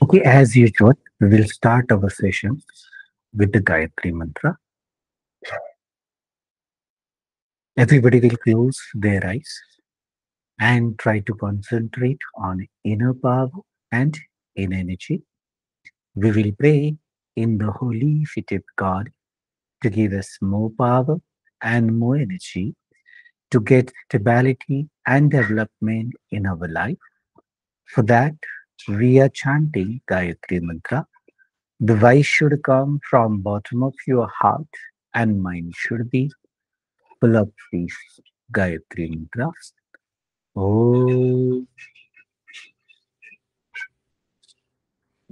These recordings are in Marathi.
Okay, as usual, we will start our session with the Gayatri Mantra. Everybody will close their eyes and try to concentrate on inner power and inner energy. We will pray in the holy feet of God to give us more power and more energy to get stability and development in our life. For that, we are chanting Gayatri Mantra. The voice should come from bottom of your heart and mind should be full of peace. Gayatri Mantra. Om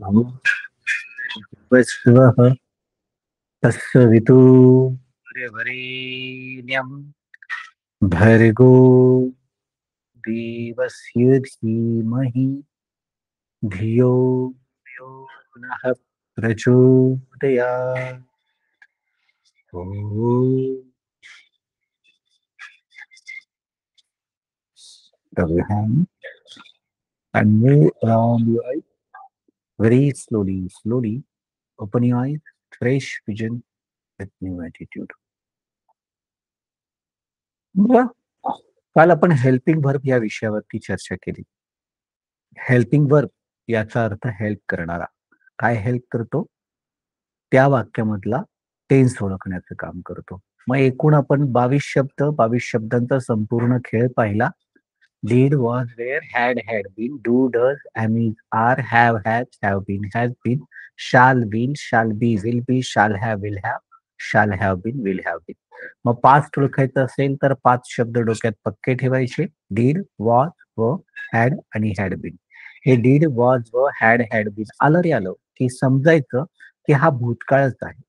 Namo Vishwaha Tassavitu Varenyam Bhargo Devasya Dhimahi Dhiyo Yo Nah Prachodayat. Om. Rub your hand and move around your eyes very slowly. Slowly open your eyes, fresh vision with new attitude. बघा, काल आपण हेल्पिंग व्हर्ब या विषयावरती चर्चा केली. हेल्पिंग वर्ब याचा अर्थ हेल्प करणारा. काय हेल्प करतो? त्या वाक्यामधला टेन्स ओळखण्याचं काम करतो. मग एकूण आपण 22 शब्दांचा संपूर्ण खेळ पाहिला. Did, was, were, had been, do, does, am, is, are, have been, shall, will be, shall have been, will have been. मग पास्ट ओळखायचं असेल तर 5 शब्द डोक्यात पक्के ठेवायचे. डीड, वॉज, व, हॅड आणि हॅड बीन. हे डीड, वॉज, व, हॅड बीन आलं रे आलं की समजायचं की हा भूतकाळच आहे,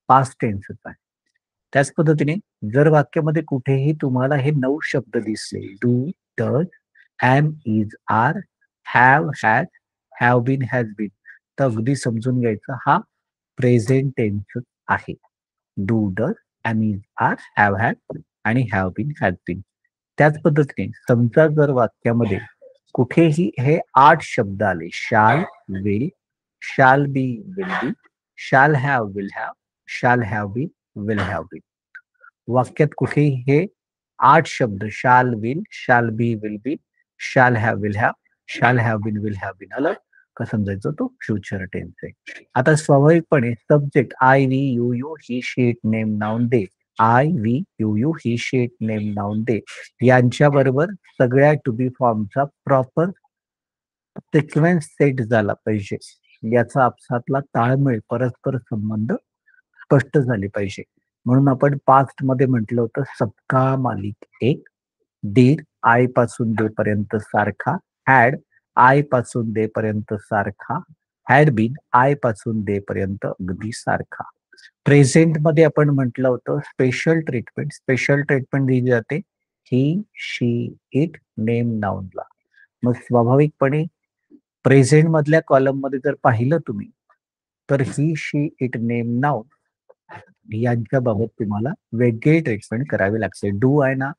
पास्ट टेन्सच आहे. त्याच पद्धतीने जर वाक्यामध्ये कुठेही तुम्हाला हे 9 शब्द दिसले, do, does, am, is, are, have been, has been, तर अगदी समजून घ्यायचं हा प्रेझेंट टेन्स आहे. Do, does, am, is, are, had आणि हॅव बीन, हॅज बीन. त्याच पद्धतीने समजा जर वाक्यामध्ये कुठेही हे 8 शब्द आले, शाल, will, shall be, will be, shall have, been, will have been. वाक्यात कुठेही हे 8 शब्द shall, will be, shall have, been, will have been आलं का समजायचं तो फ्युचर टेन्स आहे. आता स्वाभाविकपणे subject I, we, you, he, she, it, name, noun, they. I, we, you, he, she, it, name, noun, they यांच्या बरोबर सगळ्या टू बी फॉर्मचा प्रॉपर सिक्वेन्स सेट झाला पाहिजे. याचा आपसातला ताळमेळ, परस्पर संबंध स्पष्ट झाले पाहिजे. म्हणून आपण पास्ट मध्ये म्हटलं होतं सबका मालिक एक. डीड आय पासून दे पर्यंत सारखा. हॅड आय पासून दे पर्यंत सारखा. हॅड बीन आय पासून दे पर्यंत अगदी सारखा. प्रेझेंट मध्ये आपण म्हटलं होतं स्पेशल ट्रीटमेंट दिली जाते ही, शी, इट, नेम, नाउनला. मग स्वाभाविकपणे प्रेझेंट मधल्या कॉलम मध्ये जर पाहिलं तुम्ही तर ही, शी, इट, नेम, नाउन यांच्या बाबत तुम्हाला वेगळी ट्रीटमेंट करावी लागते. डू आहे ना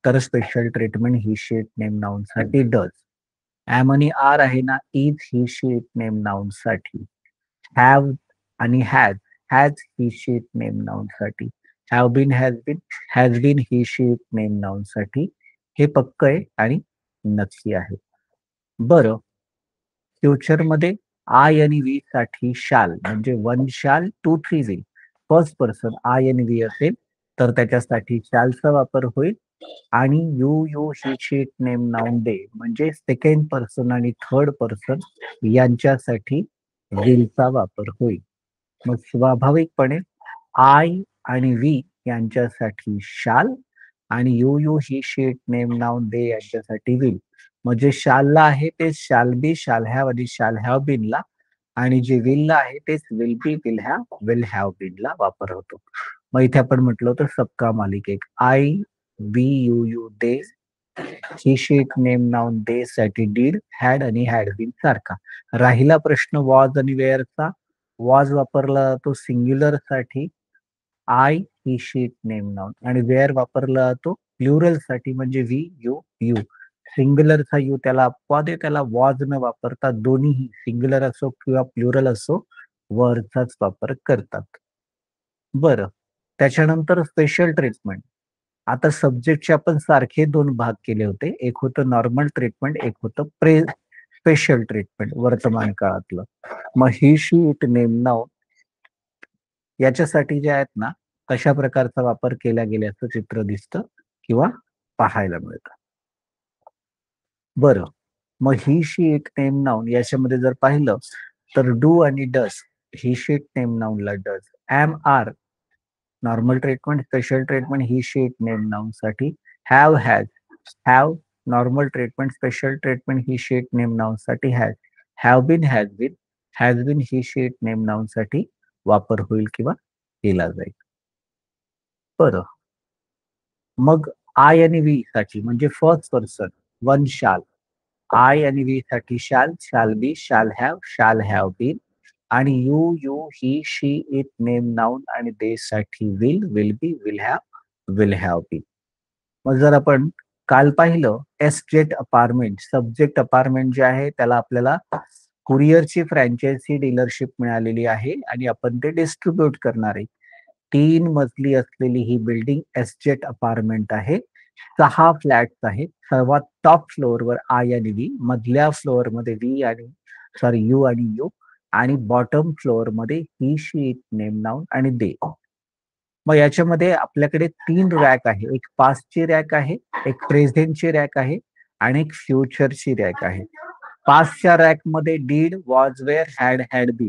तर special treatment he, she, it, name, noun साठी. डज, एम आणि आर आहे ना, is, he, she, it, name, noun साठी. हॅव आणि has he, she, it, name, noun साठी. Have been, has been, he, she, it, name, noun साठी. हे पक्क आहे आणि नक्की आहे. बरं, फ्युचर मध्ये आय आणि वी साठी शाल म्हणजे 1 shall 2 3 will. First person I आणि वी असेल तर त्याच्यासाठी शालचा वापर होईल. आणि you, he, she, it, name, noun, they म्हणजे सेकंड पर्सन आणि थर्ड पर्सन यांच्यासाठी विलचा वापर होईल. मग स्वाभाविकपणे आय आणि वी यांच्यासाठी शाल आणि you, he, she, it, name, noun, they यांच्यासाठी विल. म्हणजे शालला आहे ते शाल बी, शाल हॅव आणि शाल हॅव बीनला, आणि जे विलला आहे तेच विल बी, विल हॅव बीनला वापर होतो. मग इथे आपण म्हटलं होतं सबका मालिक एक. I, we, you, they, he, she, it, name, noun, they साठी डीड, हॅड आणि हॅड बीन सारखा. राहिला प्रश्न वॉज आणि वेअरचा. वॉज वापरला तो सिंग्युलर साठी I, he, she, it, name, noun, आणि वेअर वापरला तो प्लुरल साठी म्हणजे वी, यू. सिंग्युलरचा यू त्याला अपवाद आहे, त्याला वॉज न वापरता दोन्हीही सिंग्युलर असो किंवा प्लुरल असो वरचाच वापर करतात. बरं. त्याच्यानंतर स्पेशल ट्रीटमेंट. आता सब्जेक्टचे आपण सारखे 2 भाग केले होते. एक होतं नॉर्मल ट्रीटमेंट, एक होतं स्पेशल ट्रीटमेंट वर्तमान काळातलं. मग he, she, it, name, noun याच्यासाठी जे आहेत ना, कशा प्रकारचा वापर केला गेल्याचं चित्र दिसतं किंवा पाहायला मिळतं. बरं. मग he, she, it, name, noun याच्यामध्ये जर पाहिलं तर डू आणि does. He, she, it, name, नाउनला does. Am, are normal treatment, special treatment he, she, it, name, नाउनसाठी. Have, has. Have normal treatment, special treatment he, she, it, name, नाउनसाठी has. Have been, has been. Has been he, she, it, name, नाउनसाठी वापर होईल किंवा केला जाईल. बरं. मग आय आणि वी साठी म्हणजे first person one shall. I आणि वी साठी shall, shall be, shall have been. आणि you, he, she, it, name, noun आणि दे साठी will be, will have been. मग जर आपण काल पाहिलं एस्टेट अपार्टमेंट, सब्जेक्ट अपार्टमेंट जे आहे त्याला आपल्याला कुरिअरची फ्रँचायझी डीलरशिप मिळालेली आहे आणि आपण ते डिस्ट्रीब्यूट करणार आहे. 3 मजली असलेली ही बिल्डिंग एस्टेट अपार्टमेंट आहे. 6 फ्लॅट्स आहेत. सर्वात टॉप फ्लोअरवर आय आणि व्ही, मधल्या फ्लोअरमध्ये व्ही आणि यू आणि यू आणि बॉटम फ्लोअरमध्ये he, she, it, name, noun आणि दे. मग याच्यामध्ये आपल्याकडे 3 रॅक आहे. एक पास्टची रॅक आहे, एक प्रेझेंटची रॅक आहे आणि एक फ्युचरची रॅक आहे. पास्टच्या रॅकमध्ये did, was, were, had been.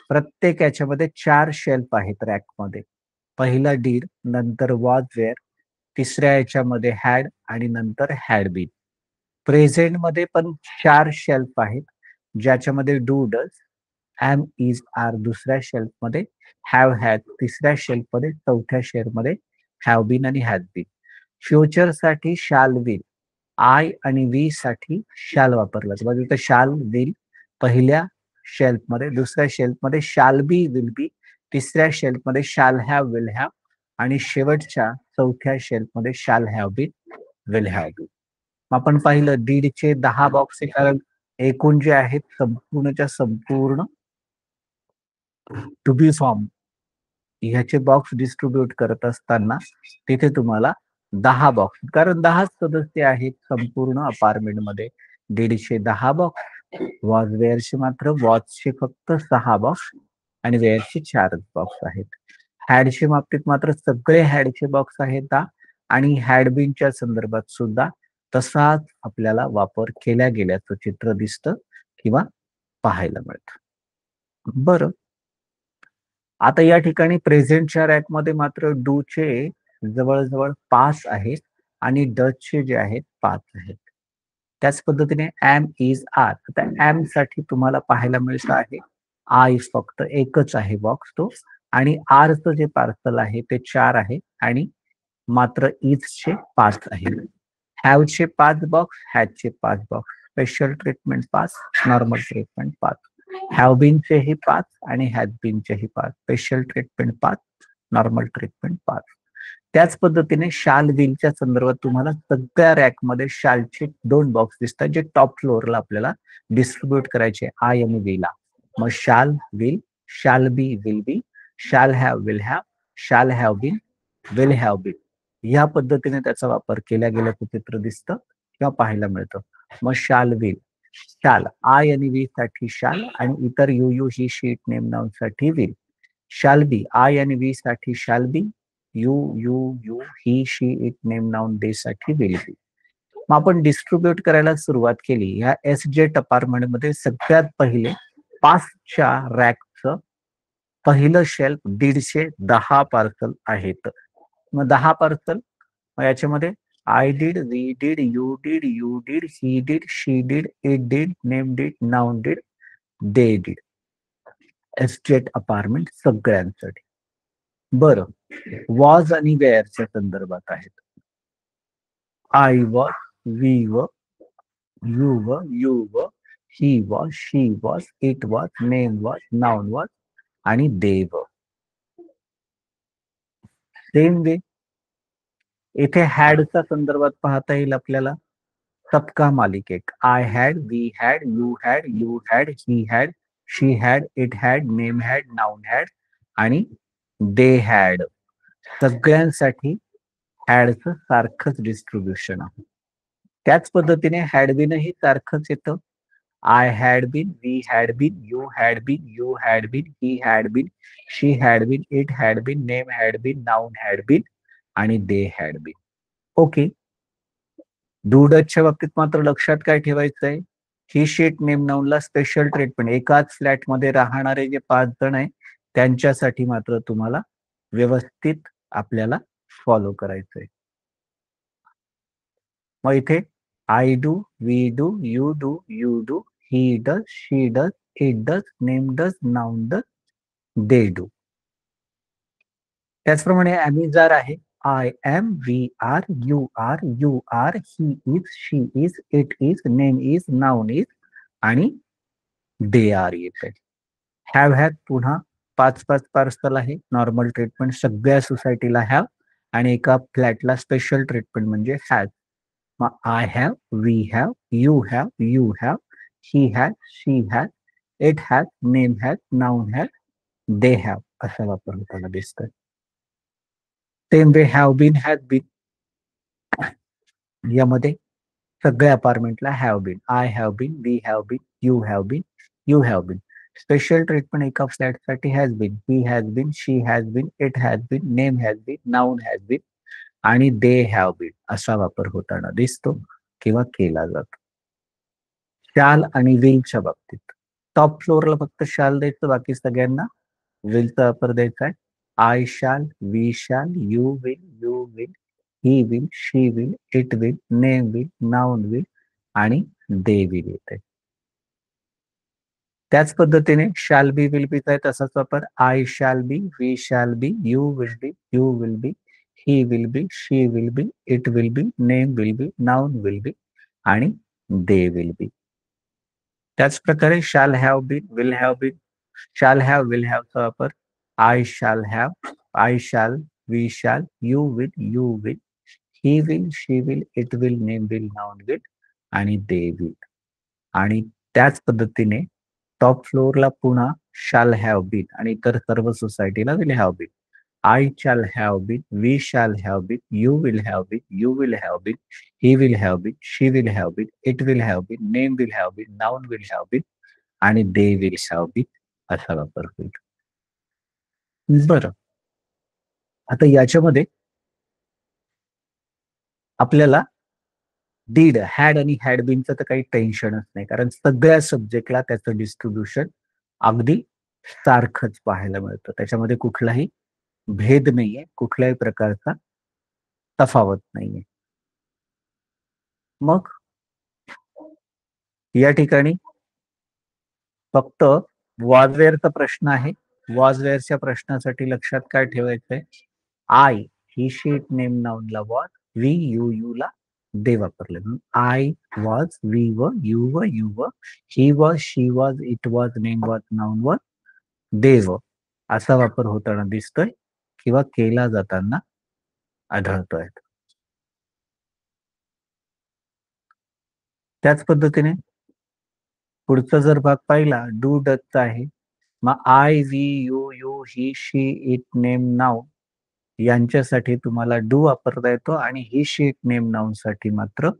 प्रत्येक याच्यामध्ये 4 शेल्फ आहेत रॅकमध्ये. पहिला डीड, नंतर वॉज, वेअर, तिसऱ्या याच्यामध्ये हॅड आणि नंतर हॅड बीन. प्रेझेंटमध्ये पण 4 शेल्फ आहेत, ज्याच्यामध्ये do, does, am, is, are दुसऱ्या शेल्फमध्ये, हॅव, हॅज तिसऱ्या शेल्फमध्ये, चौथ्या शेल्फमध्ये हॅव बीन आणि हॅज बीन. फ्युचरसाठी शाल, विल. आय आणि वी साठी शाल वापरला जातो. इथं शाल, विल पहिल्या शेल्फमध्ये, दुसऱ्या शेल्फमध्ये शाल बी, विल बी, तिसऱ्या शेल्फमध्ये शाल हॅव, विल हॅव आणि शेवटच्या चौथ्या शेल्फमध्ये shall have been, will have been. आपण पाहिलं दीडचे 10 बॉक्स आहे, कारण एकूण जे आहेत संपूर्णच्या संपूर्ण टू बी फॉर्म ह्याचे बॉक्स डिस्ट्रीब्यूट करत असताना तिथे तुम्हाला 10 बॉक्स, कारण 10 सदस्य आहेत संपूर्ण अपार्टमेंटमध्ये. 150 बॉक्स. वॉज, वेअरचे मात्र वॉचचे फक्त 6 बॉक्स आणि वेअरचे 4 बॉक्स आहेत. हॅडच्या बाबतीत मात्र सगळे हॅडचे बॉक्स आहेत 10 आणि हॅडबिनच्या संदर्भात सुद्धा तसाच आपल्याला वापर केल्या गेल्याचं चित्र दिसतं किंवा पाहायला मिळतं. बरं. आता या ठिकाणी प्रेझेंटच्या रॅकमध्ये मात्र डूचे जवळ-जवळ 5 आहेत आणि डचचे जे आहेत 5 आहेत. त्याच पद्धतीने एम, इज, आर. आता एम साठी तुम्हाला पाहायला मिळतं आहे आय फक्त एकच आहे बॉक्स तो आणि आरचं जे पार्सल आहे ते 4 आहे आणि मात्र इजचे 5 आहेत. हॅवचे 5 बॉक्स, हॅजचे 5 box, special treatment 5, normal treatment 5. Have बीनचेही 5 आणि हॅज बीनचेही 5, स्पेशल ट्रीटमेंट 5, नॉर्मल ट्रीटमेंट 5. त्याच पद्धतीने शाल, विलच्या संदर्भात तुम्हाला सगळ्या रॅकमध्ये शालचे 2 बॉक्स दिसतात, जे टॉप फ्लोअरला आपल्याला डिस्ट्रीब्यूट करायचे आय आणि वीला. मग शाल, will, shall be, will be, shall have, will have, shall have been, will have been. या पद्धतीने त्याचा वापर केला गेल्याचं चित्र दिसतं किंवा पाहायला मिळतं. मग शाल, विल, शाल आय आणि वी साठी शाल आणि इतर you, he, she, it, name, noun साठी विल. शाल बी आय आणि वी साठी shall be, you, he, she, it, name, noun, they साठी विल बी. मग आपण डिस्ट्रीब्यूट करायला सुरुवात केली. ह्या एसजेट अपार्टमेंटमध्ये सगळ्यात पहिले 5च्या रॅकचं पहिलं शेल्फ 110 पार्सल आहेत. मग 10 पार्सल, मग याच्यामध्ये I did, we did, you did, he did, she did, it did, name did, noun did, they did. Estate apartment सगळ्यांसाठी. बरं. वॉज आणि वेअरच्या संदर्भात आहेत. I was, we were, you were, he was, she was, it was, name was, noun was आणि दे व. सेम वे इथे हॅडच्या संदर्भात पाहता येईल आपल्याला. सबका मालिक एक. I had, we had, you had, he had, she had, it had, name had, noun had आणि दे हॅड. सगळ्यांसाठी हॅडचं सारखंच डिस्ट्रीब्युशन आहे. त्याच पद्धतीने हॅड बीनही सारखंच येतं. I had been, we had been, you had been, he had been, she had been, it had been, name had been, noun had been आणि they had been. Okay. Do डचच्या बाबतीत मात्र लक्षात काय ठेवायचंय, ही शीट नेम नाउनला स्पेशल ट्रीटमेंट. एकाच फ्लॅटमध्ये राहणारे जे 5 जण आहे त्यांच्यासाठी मात्र तुम्हाला व्यवस्थित आपल्याला फॉलो करायचंय. मग इथे I do, we do, you do, he does, she does, it does, name does, noun does, they do. त्याचप्रमाणे ॲमिजार आहे. I am, we are, you are, he is, she is, it is, name is, noun is आणि दे आर येते. हॅव हॅड पुन्हा 5-5 पार्सल आहे. नॉर्मल ट्रीटमेंट सगळ्या सोसायटीला हॅव आणि एका फ्लॅटला स्पेशल ट्रीटमेंट म्हणजे हॅज. मग I have, we have, you have, he has, she has, it has, name has, noun has, they have असा वापर होताना दिसतोय. Same way have been, has been यामध्ये सगळ्या अपार्टमेंटला have been. I have been, we have been, you have been. Special treatment एका फ्लॅटसाठी has been, he has been, she has been, it has been, name has been, noun has been आणि दे हॅव बीन असा वापर होताना दिसतो किंवा केला जातो. शाल आणि विलच्या बाबतीत टॉप फ्लोअरला फक्त शाल द्यायचं, बाकी सगळ्यांना विलचा वापर द्यायचा आहे. I shall, we shall, you will, he will, she will, it will, name will, noun will आणि दे विल येते. त्याच पद्धतीने शाल बी, विल बीचा आहे तसाच वापर. आय शाल be, we shall be, you will be, he will be, she will be, it will be, name will be, noun will be आणि दे विल बी. त्याच प्रकारे shall have been, will have been, shall have, will हॅवचा वापर. I shall have, I shall, we shall, you will, he will, she will, it will, name will, noun will आणि दे विल. आणि त्याच पद्धतीने टॉप फ्लोअरला पुन्हा शाल हॅव बीन आणि इतर सर्व सोसायटीला will have been. I shall have been, we shall have been, you will have been, he will have been, she will have been, it will have been, name will have been, noun will have been आणि दे विल हॅव बीन असा वापर होईल. बरं, आता याच्यामध्ये आपल्याला डीड, हॅड आणि हॅड बीनचं तर काही टेन्शनच नाही, कारण सगळ्या सब्जेक्टला त्याचं डिस्ट्रीब्युशन अगदी सारखंच पाहायला मिळतं. त्याच्यामध्ये कुठलाही भेद नाहीये, कुठल्याही प्रकारचा तफावत नाहीये. मग या ठिकाणी फक्त वॉजवेअरचा प्रश्न आहे. वॉजवेअरच्या प्रश्नासाठी लक्षात काय ठेवायचंय, आय ही शीट नेम नाउनला वॉज, वी यू ला दे वापरले. I was, we were, you were, he was, she was, it was, name was, noun was, they were असा वापर होताना दिसतोय किंवा केला जाताना आढळतोय. त्याच पद्धतीने पुढचा जर भाग पाहिला डू डचचा आहे. मग I, we, you, he, she, it, name, noun यांच्यासाठी तुम्हाला डू वापरता येतो आणि ही शीट नेम नाउन साठी मात्र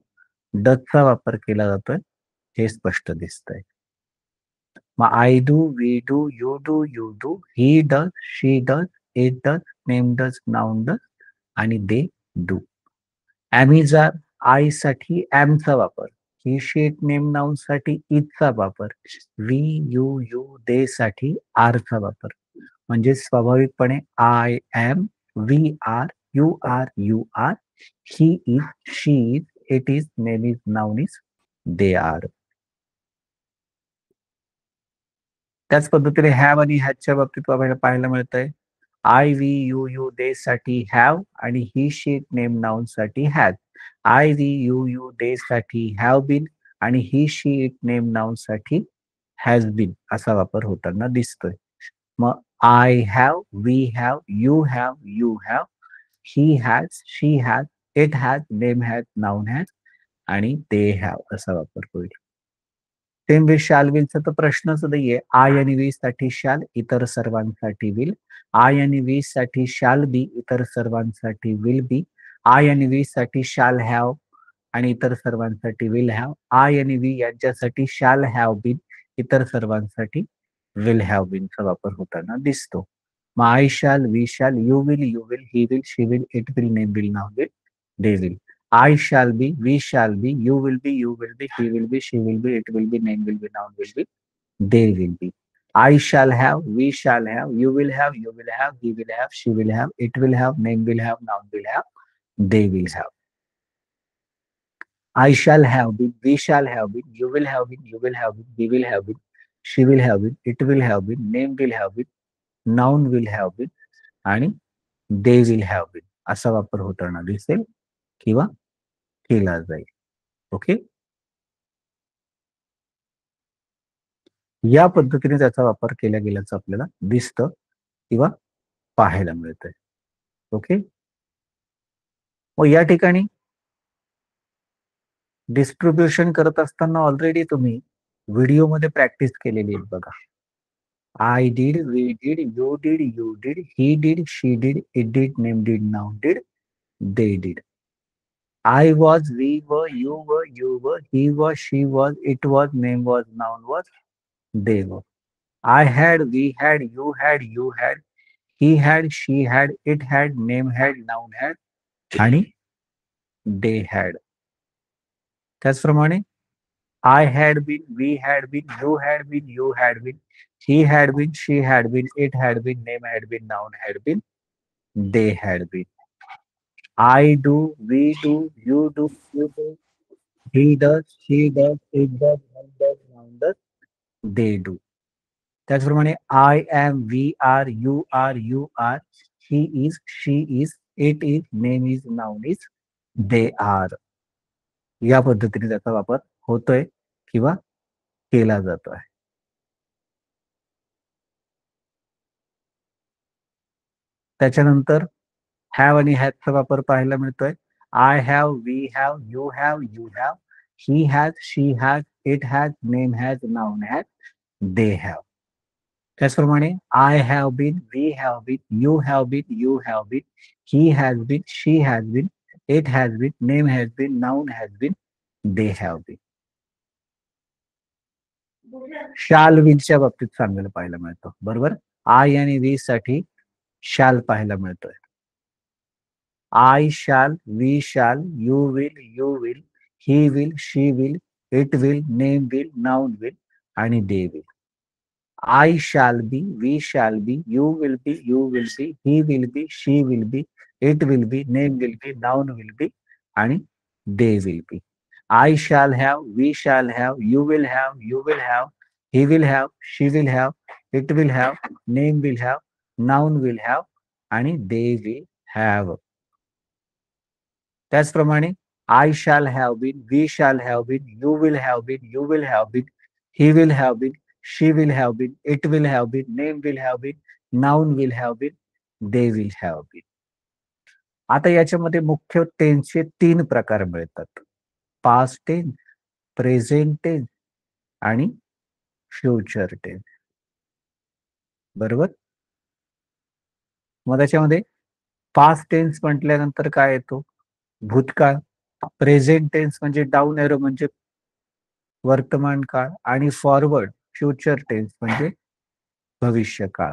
डचचा वापर केला जातोय हे स्पष्ट दिसतंय. मग I do, we do, you do, he does, she does, it does, name does, noun does आणि दे डू. ॲमिजार, आय साठी ॲमचा वापर, ही शीट नेम नाउन साठी इजचा वापर, वी यू दे साठी आरचा वापर. म्हणजे स्वाभाविकपणे I am, we are, you are, he is, she is, it is, name is, noun is, they are. त्याच पद्धतीने हॅव आणि हॅजच्या बाबतीत आपल्याला पाहायला मिळतंय. आय, वी, यू दे साठी हॅव आणि ही शीट नेम नाउन साठी has. I, we, you they साठी हॅव बीन आणि ही शीट नेम नाउन साठी हॅज बीन असा वापर होताना दिसतोय. मग I have, we have, you have, he has, she has, it has, name has, noun has आणि दे हॅव असा वापर होईल. सेम वे शाल विलचा तर प्रश्नच नाहीये. आय आणि वी साठी शाल, इतर सर्वांसाठी विल. आय आणि वी साठी शाल बी, इतर सर्वांसाठी विल बी. आय आणि वी साठी शाल हॅव आणि इतर सर्वांसाठी विल हॅव. आय आणि वी यांच्यासाठी शाल हॅव बीन, इतर सर्वांसाठी विल हॅव बीनचा वापर होताना दिसतो. मग I shall, we shall, you will, he will, she will, it will, name will, noun will, they will. I shall be, we shall be, you will be, he will be, she will be, it will be, name will be, noun will be, they will be. I shall have, we shall have, you will have, he will have, she will have, it will have, name will have, noun will have, they will have. I shall have been, we shall have been, you will have been, he will have been, she will have been, it will have been, name will have been, noun will have been आणि they will have been असा वापर होताना दिसेल किंवा केला जाईल. ओके. या पद्धतीने त्याचा वापर केला गेल्याचं आपल्याला दिसतं किंवा पाहायला मिळतंय. ओके. मग या ठिकाणी डिस्ट्रिब्युशन करत असताना ऑलरेडी तुम्ही व्हिडिओमध्ये प्रॅक्टिस केलेली आहे बघा. I did, we did, you did, he did, she did, it did, name did, noun did, they did. I was, we were, you were, he was, she was, it was, name was, noun was, they were. I had, we had, you had, he had, she had, it had, name had, noun had आणि they had. त्याचप्रमाणे I had been, we had been, you had been, he had been, she had been, it had been, name had been, noun had been, they had been. I do, we do, you do, he does, she does, it does, noun does, they do. त्याचप्रमाणे I am, we are, you are, he is, she is, it is, name is, noun is, they are. या पद्धतीने त्याचा वापर होतोय किंवा केला जातोय. त्याच्यानंतर हॅव आणि हॅजचा वापर पाहायला मिळतोय. I have, we have, you have, he has, she has, it has, name has, noun has, they have. त्याचप्रमाणे I have been, we have been, you have been, he has been, she has been, it has been, name has been, noun has been, they have been. Shall विलच्या बाबतीत चांगलं पाहायला मिळतं बरोबर. आय आणि वी साठी शाल पाहायला मिळतोय. I shall, we shall, you will, he will, she will, it will, name will, noun will आणि they will. I shall be, we shall be, you will be, he will be, she will be, it will be, name will be, noun will be आणि they will be. I shall have, we shall have, you will have, he will have, she will have, it will have, name will have, noun will have आणि they will have. त्याचप्रमाणे I shall have been, we shall have been, you will have been, he will have been, she will have been, it will have been, name will have been, noun will have been, they will have been. आता याच्यामध्ये मुख्य टेन्सचे 3 प्रकार मिळतात. पास्ट टेन्स, प्रेझेंट टेन्स आणि फ्युचर टेन्स. बरोबर? मग त्याच्यामध्ये पास्ट टेन्स म्हटल्यानंतर काय येतो? भूतकाळ. प्रेझेंट टेन्स म्हणजे डाऊन एरो म्हणजे वर्तमान काळ आणि फॉरवर्ड फ्युचर टेन्स म्हणजे भविष्यकाळ.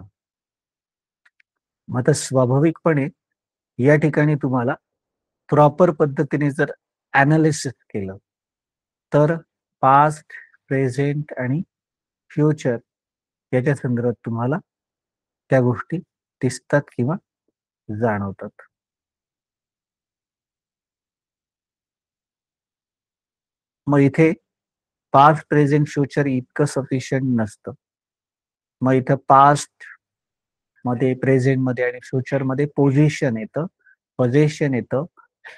मग आता स्वाभाविकपणे या ठिकाणी तुम्हाला प्रॉपर पद्धतीने जर अनालिसिस केलं तर पास्ट, प्रेझेंट आणि फ्युचर याच्या संदर्भात तुम्हाला त्या गोष्टी दिसतात किंवा जाणवतात. मग इथे पास्ट, प्रेझेंट, फ्युचर इतकं सफिशियंट नसतं. मग इथं पास्ट मध्ये, प्रेझेंट मध्ये आणि फ्युचर मध्ये पोझिशन येतं, पोझिशन येतं,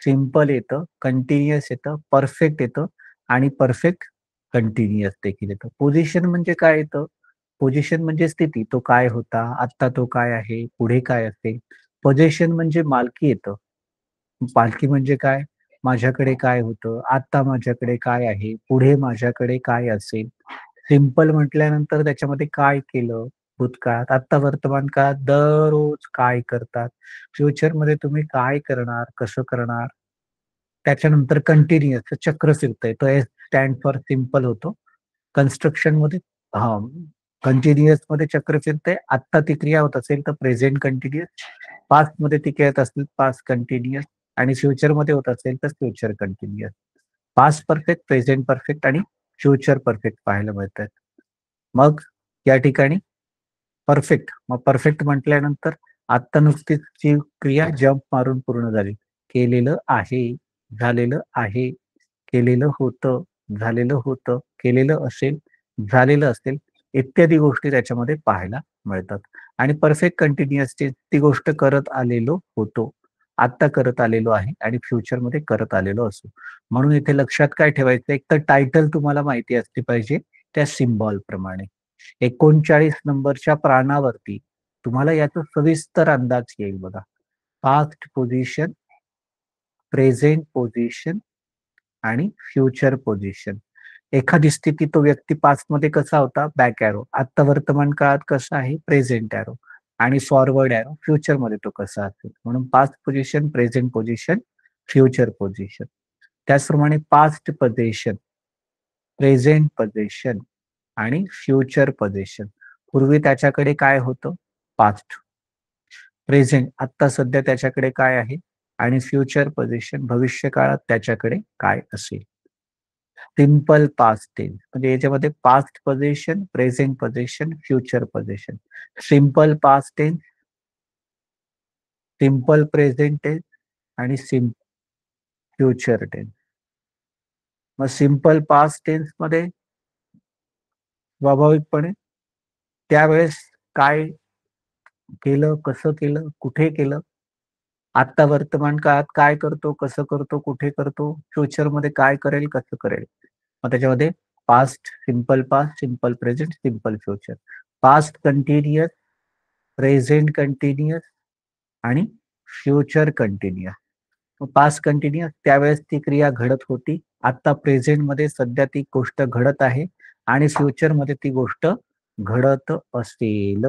सिंपल येतं, कंटिन्युअस येतं, परफेक्ट येतं आणि परफेक्ट कंटिन्युअस देखील येतं. पोझिशन म्हणजे काय येतं? पोझिशन म्हणजे स्थिती. तो काय होता, आता तो काय आहे, पुढे काय असेल. पोझिशन म्हणजे मालकी येतं. मालकी म्हणजे काय? माझ्याकडे काय होतं, आता माझ्याकडे काय आहे, पुढे माझ्याकडे काय असेल. सिंपल म्हटल्यानंतर त्याच्यामध्ये काय केलं भूतकाळात, आत्ता वर्तमान काळात दररोज काय करतात, फ्युचरमध्ये तुम्ही काय करणार, कसं करणार. त्याच्यानंतर कंटिन्युअस चक्र फिरतंय. तो एस स्टँड फॉर सिंपल होतो. कन्स्ट्रक्शनमध्ये हां, कंटिन्युअसमध्ये चक्र फिरतंय. आत्ता ती क्रिया होत असेल तर प्रेझेंट कंटिन्युअस, पास्टमध्ये ती खेळत असतील पास्ट कंटिन्युअस आणि फ्युचरमध्ये होत असेल तर future continuous. Past perfect, present perfect आणि फ्युचर परफेक्ट पाहायला मिळतात. मग या ठिकाणी परफेक्ट. मग परफेक्ट म्हटल्यानंतर आत्ता नुकतीच जी क्रिया जंप मारून पूर्ण झाली. केलेलं आहे, झालेलं आहे, केलेलं होतं, झालेलं होतं, केलेलं असेल, झालेलं असेल, इत्यादी गोष्टी त्याच्यामध्ये पाहायला मिळतात. आणि परफेक्ट कंटिन्युअसची ती गोष्ट करत आलेलो होतो. आत्ता करत आलेलो आहे आणि फ्युचरमध्ये करत आलेलो असू. म्हणून इथे लक्षात काय ठेवायचं, एक तर टायटल तुम्हाला माहिती असली पाहिजे त्या सिम्बॉल प्रमाणे. 39 नंबरच्या प्राणावरती तुम्हाला याचा सविस्तर अंदाज येईल बघा. पास्ट पोझिशन, प्रेझेंट पोझिशन आणि फ्युचर पोझिशन. एखादी स्थिती तो व्यक्ती पास्टमध्ये कसा होता, बॅक एरो. आत्ता वर्तमान काळात कसा आहे, प्रेझेंट एरो आणि फॉरवर्ड एरो फ्युचरमध्ये तो कसा असेल. म्हणून past position, present position, future position. त्याचप्रमाणे पास्ट पोझिशन, प्रेझेंट पोझिशन आणि फ्युचर पोझिशन. पूर्वी त्याच्याकडे काय होतं, पास्ट. प्रेझेंट आत्ता सध्या त्याच्याकडे काय आहे आणि फ्युचर पोझिशन भविष्यकाळात त्याच्याकडे काय असेल. सिंपल पास्ट टेन्स म्हणजे याच्यामध्ये past position, present position, future position. Simple past tense, simple present tense आणि फ्युचर टेन्स. मग सिंपल पास्ट टेन्स मध्ये स्वाभाविकपणे त्यावेळेस काय केलं, कसं केलं, कुठे केलं, आत्ता वर्तमान काळात काय करतो, कसं करतो, कुठे करतो, फ्युचरमध्ये काय करेल, कसं करेल. मग त्याच्यामध्ये past, simple present, simple future. Past continuous, present continuous आणि फ्युचर कंटिन्युअस. मग पास्ट कंटिन्युअस त्यावेळेस ती क्रिया घडत होती. आता प्रेझेंटमध्ये सध्या ती गोष्ट घडत आहे आणि फ्युचरमध्ये ती गोष्ट घडत असेल.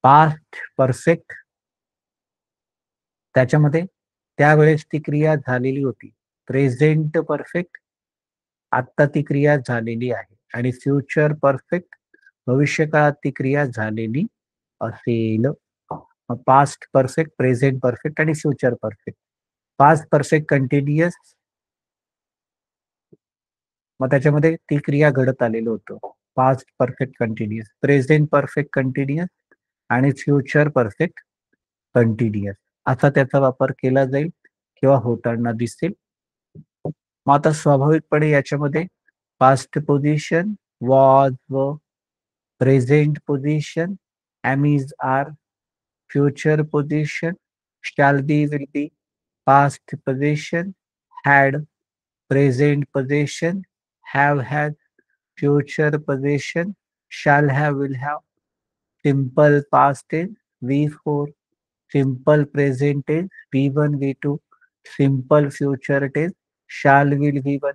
पास्ट परफेक्ट त्याच्यामध्ये त्यावेळेस ती क्रिया झालेली होती. प्रेझेंट परफेक्ट आत्ता ती क्रिया झालेली आहे आणि फ्युचर परफेक्ट भविष्यकाळात ती क्रिया झालेली असेल. पास्ट परफेक्ट, प्रेझेंट परफेक्ट आणि future perfect. Past perfect continuous मग त्याच्यामध्ये ती क्रिया घडत आलेलं होतं. Past perfect continuous, present perfect continuous आणि फ्युचर परफेक्ट कंटिन्युअस असा त्याचा वापर केला जाईल किंवा होताना दिसेल. मग आता स्वाभाविकपणे याच्यामध्ये past position, was were present position, am is are, future position, shall be, will be, past position, had, present position, have had, future position, shall have, will have, simple past tense, V4, simple present tense, V1, V2, simple future tense, shall, will, V1,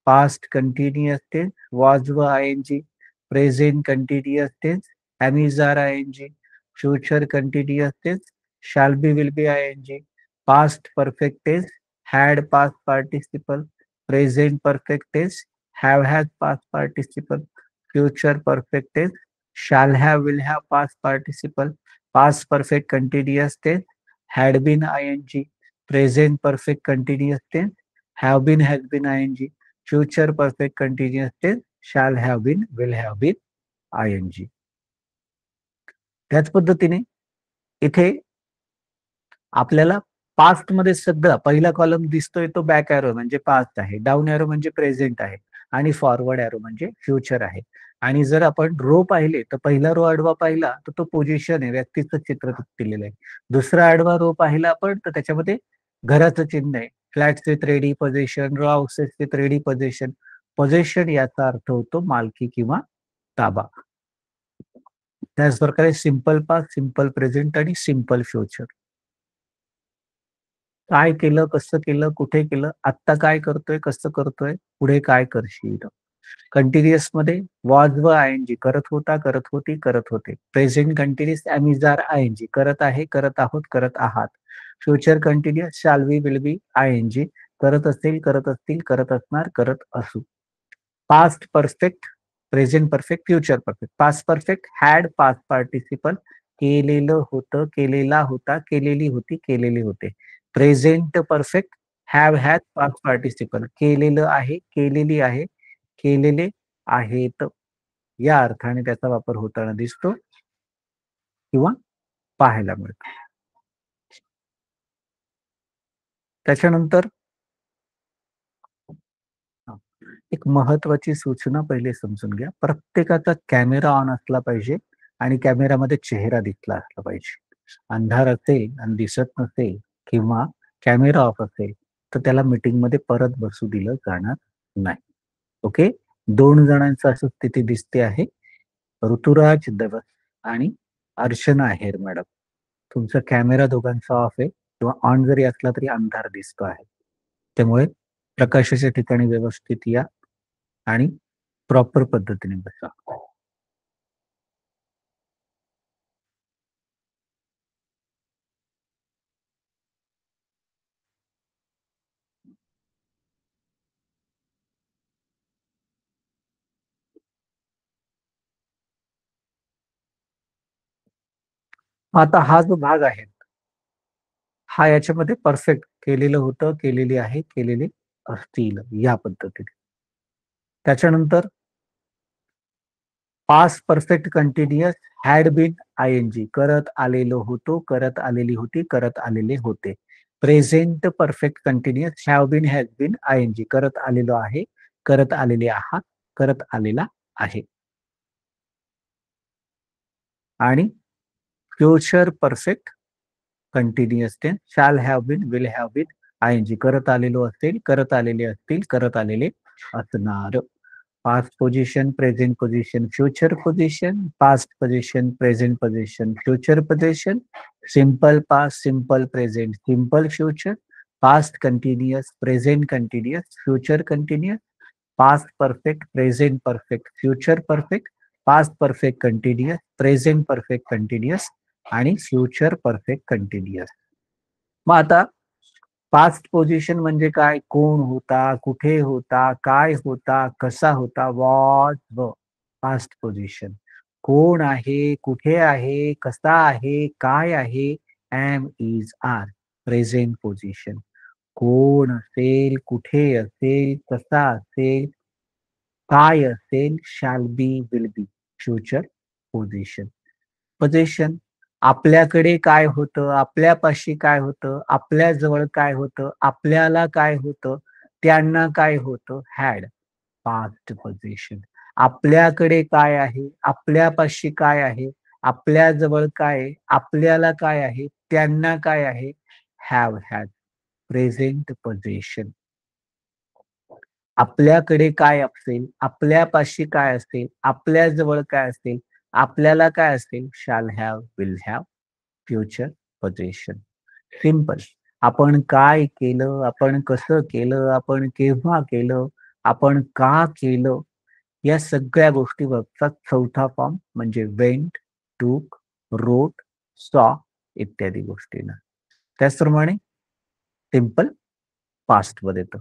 past continuous tense, was, were, ing, present continuous tense, am, is, are, ing, future continuous tense, shall be, will be, ing, past perfect tense, had past participle, present perfect tense, have had past participle, future perfect tense, shall have, will have past participle, past perfect continuous tense, had been ing, present perfect continuous tense, have been, has been ing, future perfect continuous tense, shall have been, will have been ing. त्याच पद्धतीने इथे आपल्याला पास्टमध्ये सगळं पहिला कॉलम दिसतोय तो बॅक एरो म्हणजे पास्ट आहे, डाउन एरो म्हणजे प्रेझेंट आहे आणि फॉरवर्ड एरो म्हणजे फ्युचर आहे. आणि जर आपण रो पाहिले तर पहिला रो आडवा पाहिला तर तो पोझिशन आहे, व्यक्तीचं चित्र दिलेलं आहे. दुसरा आडवा रो पाहिला आपण तर त्याच्यामध्ये घराचं चिन्ह आहे. Flats with ready position, row houses with ready position. Position याचा अर्थ होतो मालकी किंवा ताबा. त्याच प्रकारे सिंपल पास्ट, सिंपल प्रेझेंट आणि सिंपल फ्युचर. काय केलं, कसं केलं, कुठे केलं, आत्ता काय करतोय, कसं करतोय, पुढे काय करशील. कंटिन्युअस मध्ये वॉज व आयएनजी करत होता, करत होती, करत होते. प्रेझेंट कंटिन्युअस ॲमिजार आयएनजी करत आहे, करत आहोत, करत आहात. Future continuous shall be, will be आयएनजी करत असतील, करत असतील, करत असणार, करत असू. Past perfect, present perfect, future perfect. Past perfect had past participle केलेलं होतं, केलेला होता, केलेली होती, केलेले होते. Present perfect have has past participle केलेलं आहे, केलेली आहे, केलेले आहेत. या अर्थाने त्याचा वापर होताना दिसतो किंवा पाहायला मिळतो. त्याच्यानंतर हां, एक महत्त्वाची सूचना पहिले समजून घ्या. प्रत्येकाचा कॅमेरा ऑन असला पाहिजे आणि कॅमेरामध्ये चेहरा दिसला असला पाहिजे. अंधार असेल आणि दिसत नसेल किंवा कॅमेरा ऑफ असेल, तर त्याला मीटिंगमध्ये परत बसू दिलं जाणार नाही. ओके. 2 जणांची अशी स्थिती दिसते आहे. ऋतुराज दवस आणि अर्चना आहेर मॅडम. तुमचा कॅमेरा दोघांचा ऑफ आहे किंवा ऑन जरी असला तरी अंधार दिसतो आहे. त्यामुळे प्रकाशाच्या ठिकाणी व्यवस्थित या आणि प्रॉपर पद्धतीने बसा. आता हा जो भाग आहे, हा याच्यामध्ये परफेक्ट केलेलं होतं, केलेली आहे, केलेले असतील या पद्धतीने. त्याच्यानंतर past perfect continuous had been ING करत आलेलो होतो, करत आलेली होती, करत आलेले होते. Present perfect continuous have been, has been ING करत आलेलो आहे, करत आलेले आहात, करत आलेला आहे. आणि future perfect continuous tense shall have been, will have been, ING करत आलेलो असेल, करत आलेले असतील, करत आलेले असणार. Past position, present position, future position, past position, present position, future position, simple past, simple present, simple future, past continuous, present continuous, future continuous, past perfect, present perfect, future perfect, past perfect continuous, present perfect continuous आणि फ्युचर परफेक्ट कंटिन्युअस. मग आता पास्ट पोझिशन म्हणजे काय? कोण होता? कुठे होता? काय होता? कसा होता? Was were past position. कोण आहे? कुठे आहे? कसा आहे? काय आहे? Am, is, are. Present position. कोण असेल? कुठे असेल? कसा असेल? काय असेल? Shall be, will be. Future position. Position आपल्याकडे काय होतं, आपल्यापाशी काय होतं, आपल्याजवळ काय होतं, आपल्याला काय होतं, त्यांना काय होतं, हॅड. Past position. आपल्याकडे काय आहे, आपल्यापाशी काय आहे, आपल्याजवळ काय आहे, आपल्याला काय आहे, त्यांना काय आहे, हॅव हॅड. Present position. आपल्याकडे काय असेल, आपल्यापाशी काय असेल, आपल्याजवळ काय असेल, आपल्याला काय असेल, shall have, will have. Future position. Simple. आपण काय केलं, आपण कसं केलं, आपण केव्हा केलं, आपण का केलं, या सगळ्या गोष्टीवरचा चौथा फॉर्म म्हणजे वेंट, टूक, रोट, सॉ इत्यादी गोष्टींना. त्याचप्रमाणे सिंपल पास्टमध्ये येतं.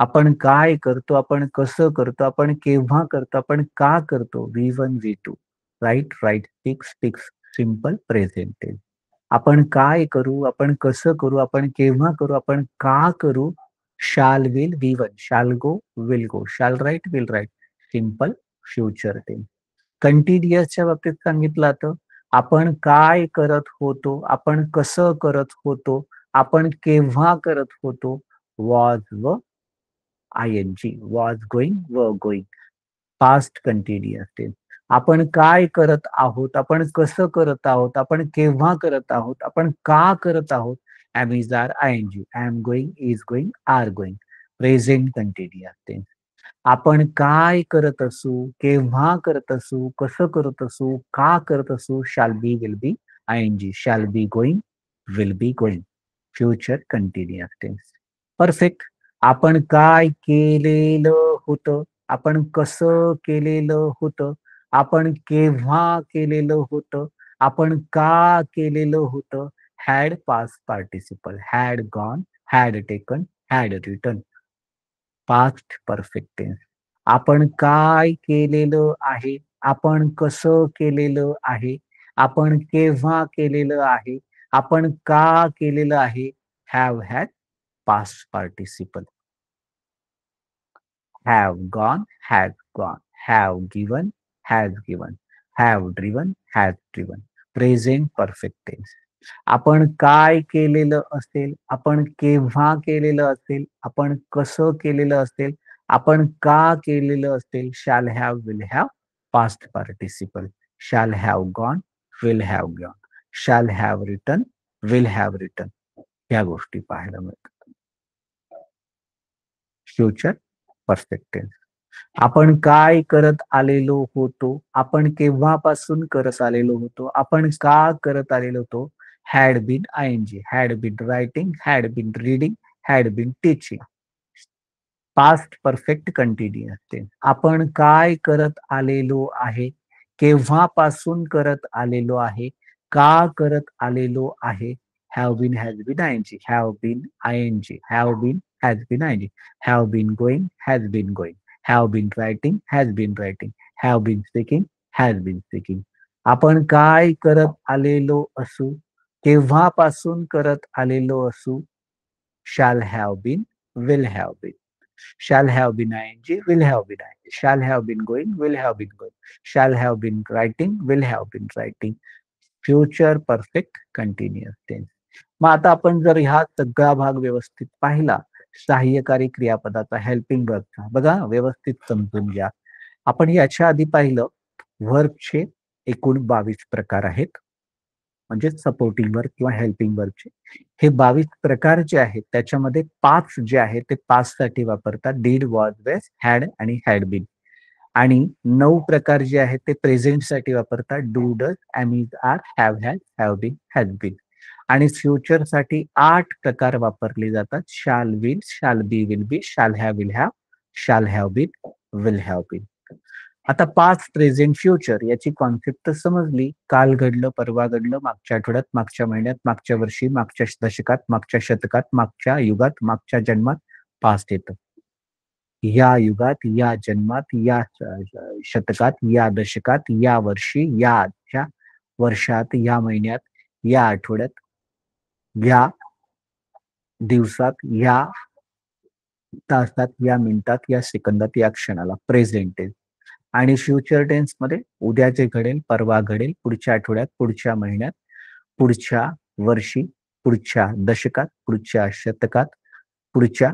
आपण काय करतो, आपण कसं करतो, आपण केव्हा करतो, आपण का करतो, V1, V2. Write, write, speak, speaks. Simple present tense. आपण काय करू, आपण कसं करू, आपण केव्हा करू, आपण का करू, शाल, विल, V1. शाल गो, will go. Shall write, will write. Simple future tense. कंटिन्युअसच्या बाबतीत सांगितलं जातं, आपण काय करत होतो, आपण कसं करत होतो, आपण केव्हा करत होतो, was were ING. Was going, were going. Past continuous tense. आपण काय करत आहोत, आपण कसं करत आहोत, आपण केव्हा करत आहोत, आपण का करत आहोत, am, is, are, ING. I am going, is going, are going. Present continuous tense. आपण काय करत असू, केव्हा करत असू, कसं करत असू, का करत असू, शाल be, will be, ING. Shall be going, will be going. Future continuous tense. Perfect. आपण काय केलेलं होतं, आपण कसं केलेलं होतं, आपण केव्हा केलेलं होतं, आपण का केलेलं होतं. Had past participle. Had gone, had taken, had return. Past perfect tense. आपण काय केलेलं आहे, आपण कसं केलेलं आहे, आपण केव्हा केलेलं आहे, आपण का केलेलं आहे. Have had past participle. Have gone, has gone. Have given, has given. Have driven, has driven. Present perfect tense. आपण काय केलेलं असेल, आपण केव्हा केलेलं असेल, आपण कसं केलेलं असेल, आपण का केलेलं असेल. Shall have, will have, past participle. Shall have gone, will have gone. Shall have return, will have return. ह्या गोष्टी पाहायला मिळतात. Future perfect tense. आपण काय करत आलेलो होतो, आपण केव्हापासून करत आलेलो होतो, आपण का करत आलेलो होतो. Had been ING. Had been writing, had been reading, had been teaching. Past perfect continuous tense. आपण काय करत आलेलो आहे, केव्हापासून करत आलेलो आहे, का करत आलेलो आहे. Have been, has been ING. Have been ING. Have been, has been ING. Have been going, has been going. Have been writing, has been writing. Have been speaking, has been speaking. आपण काय करत आलेलो असू, केव्हापासून करत आलेलो असू. Shall have been, will have been. Shall have been ing, will have been ing. Shall have been going, will have been going. Shall have been writing, will have been writing. Future perfect continuous tense. मग आता आपण जर ह्या सगळा भाग व्यवस्थित पाहिला, सहाय्यकारी क्रियापदाचा, हेल्पिंग वर्बचा, बघा व्यवस्थित समजून घ्या. आपण याच्या आधी पाहिलं व्हर्बचे एकूण 22 प्रकार आहेत. म्हणजे सपोर्टिंग वर्ब किंवा हेल्पिंग वर्बचे हे 22 प्रकार जे आहेत त्याच्यामध्ये 5 जे आहेत ते साठी वापरतात. डीड, वॉज, वेस, हॅड आणि हॅड बीन. आणि 9 प्रकार जे आहेत ते प्रेझेंट साठी वापरतात. Do, does, am, is, are, have had, have been, has been. आणि फ्युचर साठी 8 प्रकार वापरले जातात. शाल, will, shall be, will be, shall have, will have, shall have been, will have been. आता पास्ट, प्रेझेंट, फ्युचर याची कॉन्सेप्ट तर समजली. काल घडलं, परवा घडलं, मागच्या आठवड्यात, मागच्या महिन्यात, मागच्या वर्षी, मागच्या दशकात, मागच्या शतकात, मागच्या युगात, मागच्या जन्मात पास्ट येतं. या युगात, या जन्मात, या शतकात, या दशकात, या वर्षी, या आजच्या वर्षात, या महिन्यात, या आठवड्यात, या दिवसात, या तासात, या मिनिटात, या सेकंदात, या क्षणाला प्रेझेंट टेन्स. आणि फ्युचर टेन्स मध्ये उद्या जे घडेल, परवा घडेल, पुढच्या आठवड्यात, पुढच्या महिन्यात, पुढच्या वर्षी, पुढच्या दशकात, पुढच्या शतकात, पुढच्या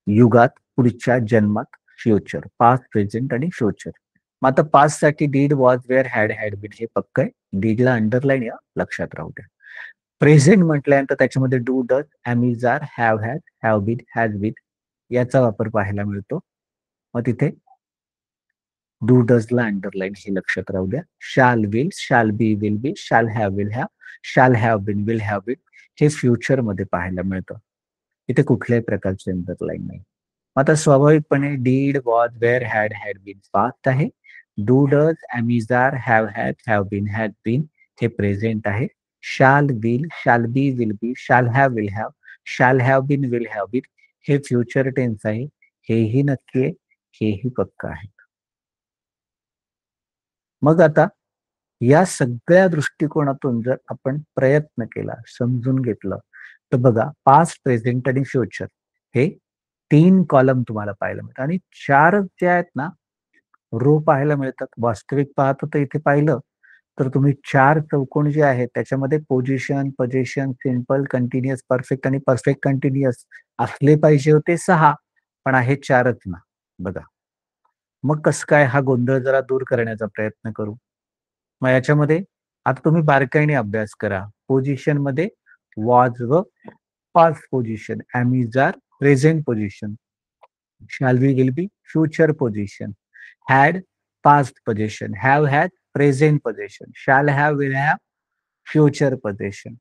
युगात, पुढच्या जन्मात. फ्युचर, पास्ट, प्रेझेंट आणि फ्युचर. मग आता पास्ट साठी did, was, were, had, had been हे पक्क आहे. डीडला अंडरलाईन या, लक्षात राहू द्या. प्रेझेंट म्हटल्यानंतर त्याच्यामध्ये do, does, am, is, are, have had, have been, has been याचा वापर पाहायला मिळतो. मग तिथे डू, डज ला अंडरलाईन हे लक्षात राहू द्या. शाल, will, shall be, will be, shall have, will have, shall have been, will have been हे फ्युचर मध्ये पाहायला मिळतं. इथे कुठल्याही प्रकारचे अंडरलाईन नाही. आता स्वाभाविकपणे did, was, were, had, had been past आहे. Do, does, am, is, are, have had, have been, has been हे प्रेझेंट आहे. Shall, will, shall be, will be, shall have, will have, shall have been, will have been हे फ्युचर टेन्स आहे. हेही नक्की आहे, हेही पक्क आहे. मग आता या सगळ्या दृष्टिकोनातून जर आपण प्रयत्न केला, समजून घेतलं, तर बघा पास्ट, प्रेझेंट आणि फ्युचर हे 3 कॉलम तुम्हाला पाहायला मिळतात आणि 4 जे आहेत ना रो पाहायला मिळतात. वास्तविक पाहतो तर इथे पाहिलं तर तुम्ही 4 चौकोन जे आहेत त्याच्यामध्ये position, position, simple, continuous, perfect आणि परफेक्ट कंटिन्युअस असले पाहिजे होते 6 पण आहे 4च ना. बघा मग कसं काय हा गोंधळ जरा दूर करण्याचा प्रयत्न करू. मग याच्यामध्ये आता तुम्ही बारकाईने अभ्यास करा. पोझिशन मध्ये was were past position, am, is, are, present position, shall be, will be, future position, had, past position, have had, present position, shall have, will have, future position.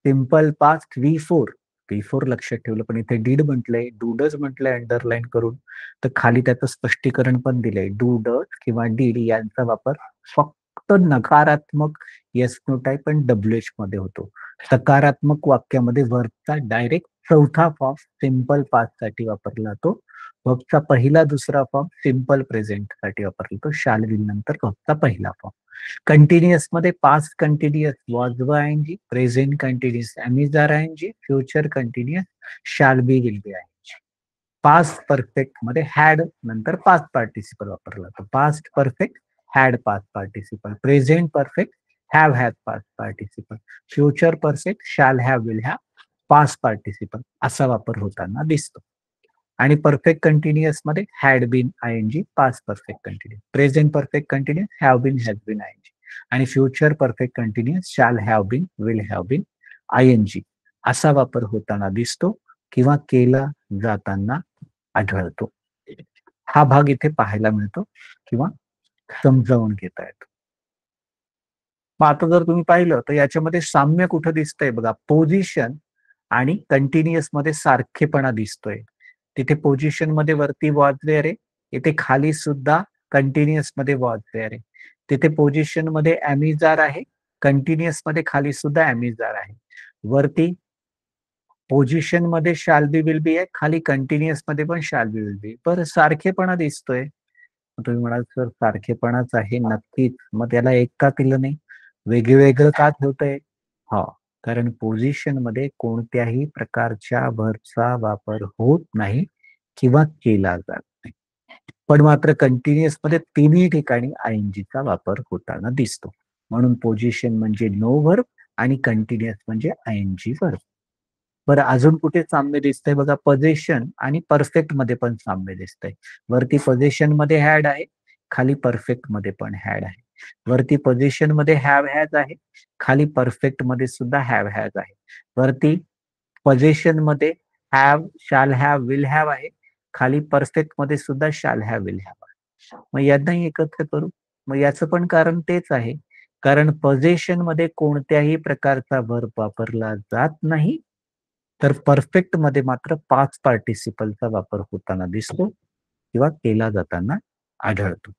Simple past V4 लक्षात ठेवलं, पण इथे डीड म्हटलंय, डूडज म्हटलंय अंडरलाईन करून, तर खाली त्याचं स्पष्टीकरण पण दिलंय. डूडज किंवा डीड यांचा वापर फक्त नकारात्मक येस नो टाईप आणि WH मध्ये होतो. सकारात्मक वाक्यामध्ये व्हर्बचा डायरेक्ट चौथा फॉर्म सिंपल पास्ट साठी वापरला जातो. व्हर्बचा पहिला दुसरा फॉर्म सिंपल प्रेझेंट साठी वापरला जातो. शाल विल नंतर व्हर्बचा पहिला फॉर्म. कंटिन्युअस मध्ये past continuous was were ING, present continuous am are ING, future continuous shall be will be ING. Past perfect मध्ये हॅड नंतर पास्ट पार्टिसिपल वापरला जातो. Past perfect had past participle, present perfect have had past participle, future perfect shall have will have past participle असा वापर होताना दिसतो. आणि परफेक्ट कंटिन्युअस मध्ये had been ING past perfect continuous, present perfect continuous have been has been ING, आणि future perfect continuous shall have been will have been ING असा वापर होताना दिसतो किंवा केला जाताना आढळतो. हा भाग इथे पाहायला मिळतो किंवा समजावून घेता येतो. मग आता जर तुम्ही पाहिलं तर याच्यामध्ये साम्य कुठं दिसतंय बघा, पोझिशन आणि कंटिन्युअस मध्ये सारखेपणा दिसतोय. तिथे पोझिशन मध्ये वरती वॉज देअर आहे, इथे खाली सुद्धा कंटिन्युअस मध्ये वॉज देअर आहे. तिथे पोझिशन मध्ये ॲमिजार आहे, कंटिन्युअस मध्ये खाली सुद्धा ॲमिजार आहे. वरती पोझिशन मध्ये शाल बी विल बी आहे, खाली कंटिन्युअस मध्ये पण शाल बी विल बी. बरं, सारखेपणा दिसतोय. मग तुम्ही म्हणाल सर सारखेपणाच आहे नक्कीच, मग त्याला एक का केलं नाही, वेगवेगळं का ठेवतंय? हा, कारण पोझिशन मध्ये कोणत्याही प्रकारच्या व्हर्बचा वापर होत नाही किंवा केला जात नाही. पण मात्र कंटिन्युअस मध्ये तिन्ही ठिकाणी आयएनजीचा वापर होताना दिसतो. म्हणून पोझिशन म्हणजे नो व्हर्ब आणि कंटिन्युअस म्हणजे आयएनजी व्हर्ब. बरं, अजून कुठे साम्य दिसतंय बघा, पोझिशन आणि परफेक्ट मध्ये पण साम्य दिसतंय. वरती पोझिशन मध्ये हॅड आहे, खाली परफेक्ट मध्ये पण हॅड आहे. वरती पोझिशन मध्ये हॅव हॅज आहे, खाली परफेक्ट मध्ये सुद्धा हॅव हॅज आहे. वरती पोझिशन मध्ये have shall have will have आहे, खाली परफेक्ट मध्ये सुद्धा शाल हॅव विल हॅव आहे. मग यांनाही एकत्र करू. मग याचं पण कारण तेच आहे, कारण पोझिशन मध्ये कोणत्याही प्रकारचा व्हर्ब वापरला जात नाही, तर परफेक्ट मध्ये मात्र पाच पार्टिसिपलचा वापर होताना दिसतो किंवा केला जाताना आढळतो.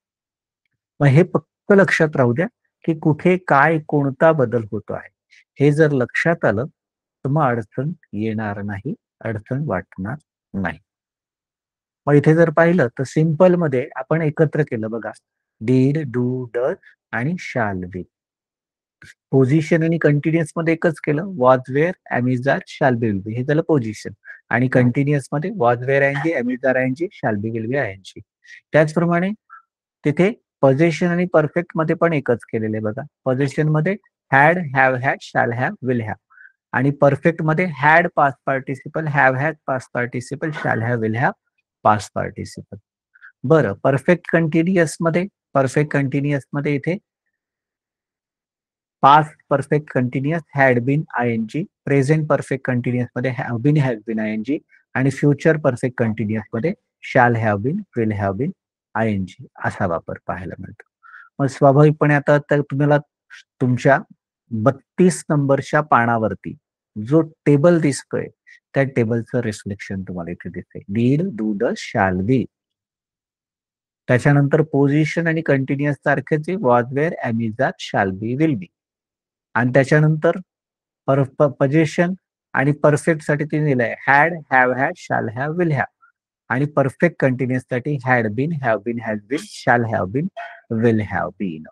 मग हे फक्त लक्षात राहू द्या की कुठे काय कोणता बदल होतो आहे. हे जर लक्षात आलं तर मग अडचण येणार नाही, अडचण वाटणार नाही. मग इथे जर पाहिलं तर सिंपल मध्ये आपण एकत्र केलं बघा, डीड, डू, डज आणि शाल बी. पोझिशन आणि कंटिन्युअस मध्ये एकच केलं, was were am is are shall be will बी, हे झालं पोझिशन. आणि कंटिन्युअस मध्ये was wear आयएनजी ॲमिजार आयएनजी shall be will be आयएनजी. त्याचप्रमाणे तिथे पोझिशन आणि परफेक्ट मध्ये पण एकच केलेले बघा. पोझिशन मध्ये had have had shall have will have, आणि परफेक्ट मध्ये had past participle have had past participle shall have will have past participle. बरं, परफेक्ट कंटिन्युअस मध्ये इथे past perfect continuous had been ING, present perfect continuous मध्ये have been has been ING, आणि फ्युचर परफेक्ट कंटिन्युअस मध्ये shall have been will have been ING असा वापर पाहायला मिळतो. मग स्वाभाविकपणे आता तुम्हाला तुमच्या 32 नंबरच्या पानावरती जो टेबल दिसतोय त्या टेबलचं रिफ्लेक्शन तुम्हाला इथे दिसतंय. Did, do, does, shall be. त्याच्यानंतर पोझिशन आणि कंटिन्युअस सारखेच was were am is are shall be will be. आणि त्याच्यानंतर पोझिशन आणि परफेक्ट साठी तिने दिलंय had have had shall have will have, आणि परफेक्ट कंटिन्युअस साठी had been have been has been shall have been will have been,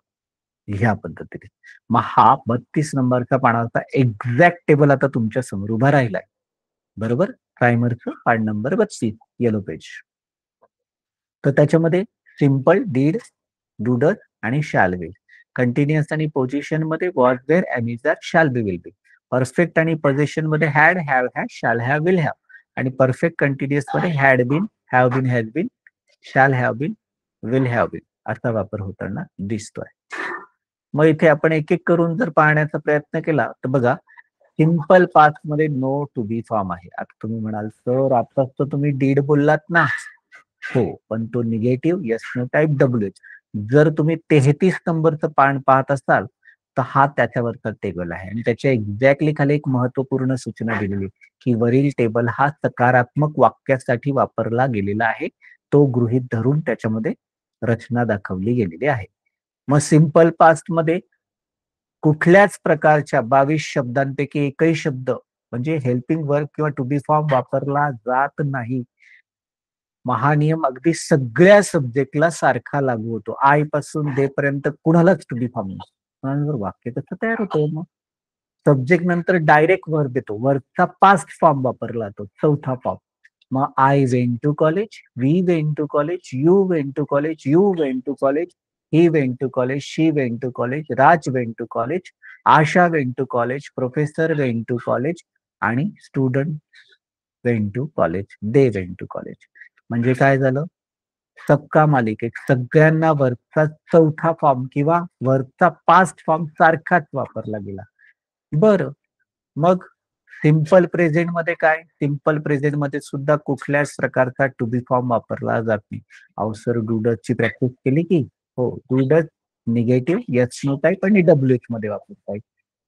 ह्या पद्धतीने. मग हा 32 नंबरचा पानाचा एक्झॅक्ट टेबल आता तुमच्या समोर उभा राहिलाय. बरोबर, प्रायमरचं पान नंबर 32 येलो पेज. तर त्याच्यामध्ये सिंपल, डीड, डूडर आणि शॅल विल. कंटिन्युअस आणि पोझिशन मध्ये was were am is are shall be will be. Perfect आणि पोझिशन मध्ये had have had shall have will have, आणि परफेक्ट कंटिन्युअस मध्ये had been have been has been shall have been will have been असा वापर होताना दिसतोय. मग इथे आपण एक एक करून जर पाहण्याचा प्रयत्न केला तर बघा, सिंपल पास्ट मध्ये नो टू बी फॉर्म आहे. आता तुम्ही म्हणाल सर आताच तर तुम्ही डीड बोललात ना. हो, पण तो negative yes no type WH. जर तुम्ही 33 नंबरचं पान पाहत असाल तर हा त्याच्यावरचा टेबल आहे आणि त्याच्या एक्झॅक्टली खाली एक महत्वपूर्ण सूचना दिलेली आहे, की वरील टेबल हा सकारात्मक वाक्यासाठी वापरला गेलेला आहे. तो गृहीत धरून त्याच्यामध्ये रचना दाखवली गेलेली आहे. मग सिंपल पास्ट मध्ये कुठल्याच प्रकारच्या 22 शब्दांपैकी एकही शब्द म्हणजे हेल्पिंग वर्ब किंवा टू बी फॉर्म वापरला जात नाही. हा नियम अगदी सगळ्या सब्जेक्टला सारखा लागू होतो. आय पासून दे पर्यंत कुणालाच टू बी फॉर्म नसतो. वाक्य कसं तयार होतं मग? सब्जेक्ट नंतर डायरेक्ट वर्ब येतो. वर्बचा पास्ट फॉर्म वापरला जातो. चौथा फॉर्म. मग I went to college, we went to college, you went to college, you went to college, he went to college, she went to college, Raj went to college, Asha went to college, professor went to college आणि student went to college, they went to college. म्हणजे काय झालं? सबका मालिकेत सगळ्यांना वर्बचा चौथा फॉर्म किंवा वर्बचा पास्ट फॉर्म सारखाच वापरला गेला. बरं, मग सिंपल प्रेझेंट मध्ये काय? सिंपल प्रेझेंट मध्ये सुद्धा कुठल्याच प्रकारचा टू बी फॉर्म वापरला जात नाही. अहो सर, डूडसची प्रॅक्टिस केली की? हो, डूडस निगेटिव्ह येस नो टाईप आणि डब्ल्यूएच मध्ये वापरता येईल.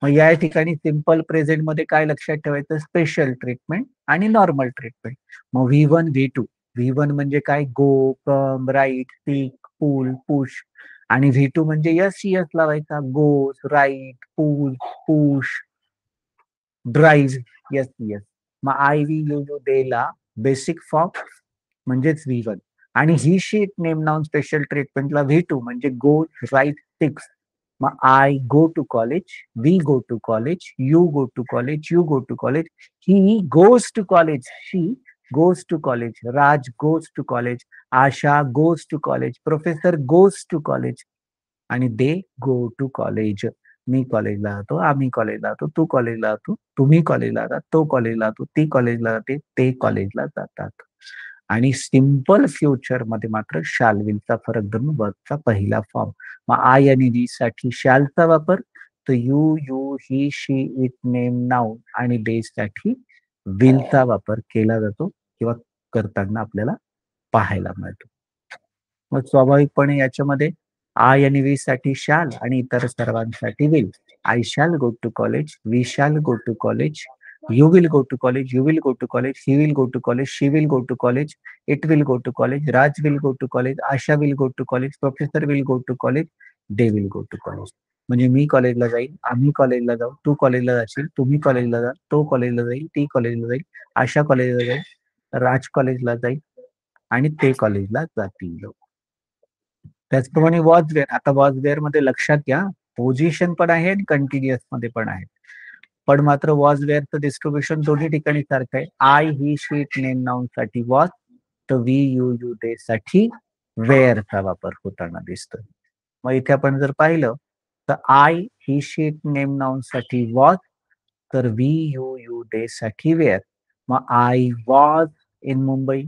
मग या ठिकाणी सिंपल प्रेझेंट मध्ये काय लक्षात ठेवायचं? स्पेशल ट्रीटमेंट आणि नॉर्मल ट्रीटमेंट. मग V1 V2. V1 म्हणजे काय? Go, come, write, speak, pull, push. आणि V2 म्हणजे यस यस लावायचा. Goes, write, pull, push, drive, S S. मग I we you you they ला बेसिक फॉर्म म्हणजेच V1 आणि he she it name noun special ट्रीटमेंटला V2 म्हणजे गो, राईट, टिक्स. मग I go to college, we go to college, you go to college, you go to college, he goes to college, she goes to college, Raj goes to college, Asha goes to college, professor goes to college आणि दे गो टू कॉलेज. मी कॉलेजला जातो, आम्ही कॉलेजला जातो, तू कॉलेजला जातो, तुम्ही कॉलेजला जातात, तो कॉलेजला जातो, ती कॉलेजला जाते, ते कॉलेजला जातात. आणि सिंपल फ्युचर मध्ये मात्र शाल विलचा फरक धरून वर्बचा पहिला फॉर्म. मग आय आणि वी साठी शालचा वापर, तर you you he she it name noun आणि दे साठी विलचा वापर केला जातो किंवा करताना आपल्याला पाहायला मिळतो. मग स्वाभाविकपणे याच्यामध्ये आय आणि वी साठी शाल आणि इतर सर्वांसाठी will. I shall go to college, we shall go to college, you will go to college, you will go to college, he will go to college, she will go to college, it will go to college, Raj will go to college, Asha will go to college, professor will go to college, they will go to college. म्हणजे मी कॉलेजला जाईल, आम्ही कॉलेजला जाऊ, तू कॉलेजला जाशील, तुम्ही कॉलेजला जा, तो कॉलेजला जाईल, ती कॉलेजला जाईल, आशा कॉलेजला जाईल, राज कॉलेजला जाईल आणि ते कॉलेजला जातील. त्याचप्रमाणे वॉज वेअर. आता वॉज वेअर मध्ये लक्षात घ्या, पोझिशन पण आहे आणि कंटिन्युअस मध्ये पण आहे. पण मात्र वॉज वेअरचं डिस्ट्रीब्युशन दोन्ही ठिकाणी सारखं आहे. I he she it name noun साठी वॉज, तर वी यू यू दे साठी वेअरचा वापर होताना दिसतोय. मग इथे आपण जर पाहिलं तर I he she it name noun साठी वॉज, तर वी यू यू दे साठी वेअर. मग आय वॉज इन मुंबई,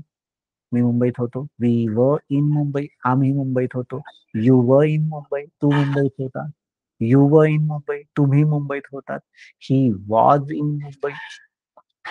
मी मुंबईत होतो. वी वर इन मुंबई, आम्ही मुंबईत होतो. यू वर इन मुंबई, तू मुंबईत होता. यू वर इन मुंबई, तुम्ही मुंबईत होतात. ही वॉज इन मुंबई,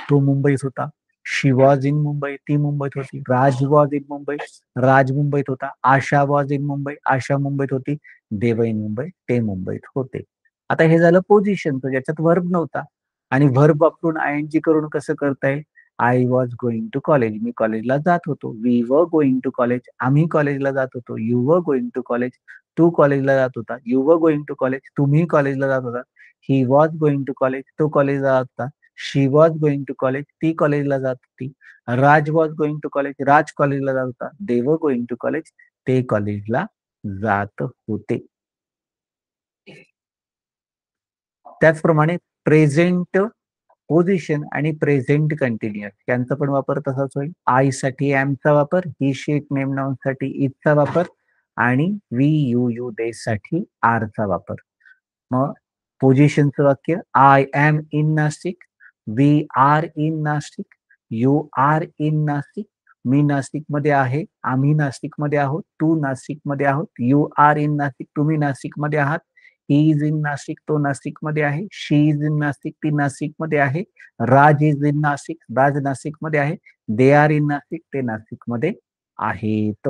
तो मुंबईत होता. शी वॉज इन मुंबई, ती मुंबईत होती. राज वॉज इन मुंबई, राज मुंबईत होता. आशा वॉज इन मुंबई, आशा मुंबईत होती. देव इन मुंबई, ते मुंबईत होते. आता हे झालं पोझिशन, तर ज्याच्यात व्हर्ब नव्हता आणि व्हर्ब वापरून आयएनजी करून कसं करता येईल? I was going to college, मी कॉलेजला जात होतो. We were going to college, आम्ही कॉलेजला जात होतो. You were going to college, तू कॉलेजला जात होता. You were going to college, तुम्ही कॉलेजला जात होता. He was going to college, तो कॉलेजला जात होता. She was going to college, ती कॉलेजला जात होती. Raj was going to college, Raj कॉलेजला जात होता. दे वर गोइंग टू कॉलेज, ते कॉलेजला जात होते. त्याचप्रमाणे प्रेझेंट पोझिशन आणि प्रेझेंट कंटिन्युअस यांचा पण वापर तसाच होईल. आय साठी एमचा वापर, ही शीट नेम नाउन साठी इजचा वापर आणि वी यू यू दे साठी आरचा वापर. मग पोझिशनचं वाक्य, I am in Nashik, we are in Nashik, you are in Nashik, मी नाशिक मध्ये आहे, आम्ही नाशिक मध्ये आहोत, तू नाशिक मध्ये आहोत, यू आर इन नाशिक, तुम्ही नाशिक मध्ये आहात. ही इज इन नाशिक, तो नाशिक मध्ये आहे. शी इज इन नाशिक, ती नाशिक मध्ये आहे. राज इज इन नाशिक, राज नाशिक मध्ये आहे. दे आर इन नाशिक, ते नाशिक मध्ये आहेत.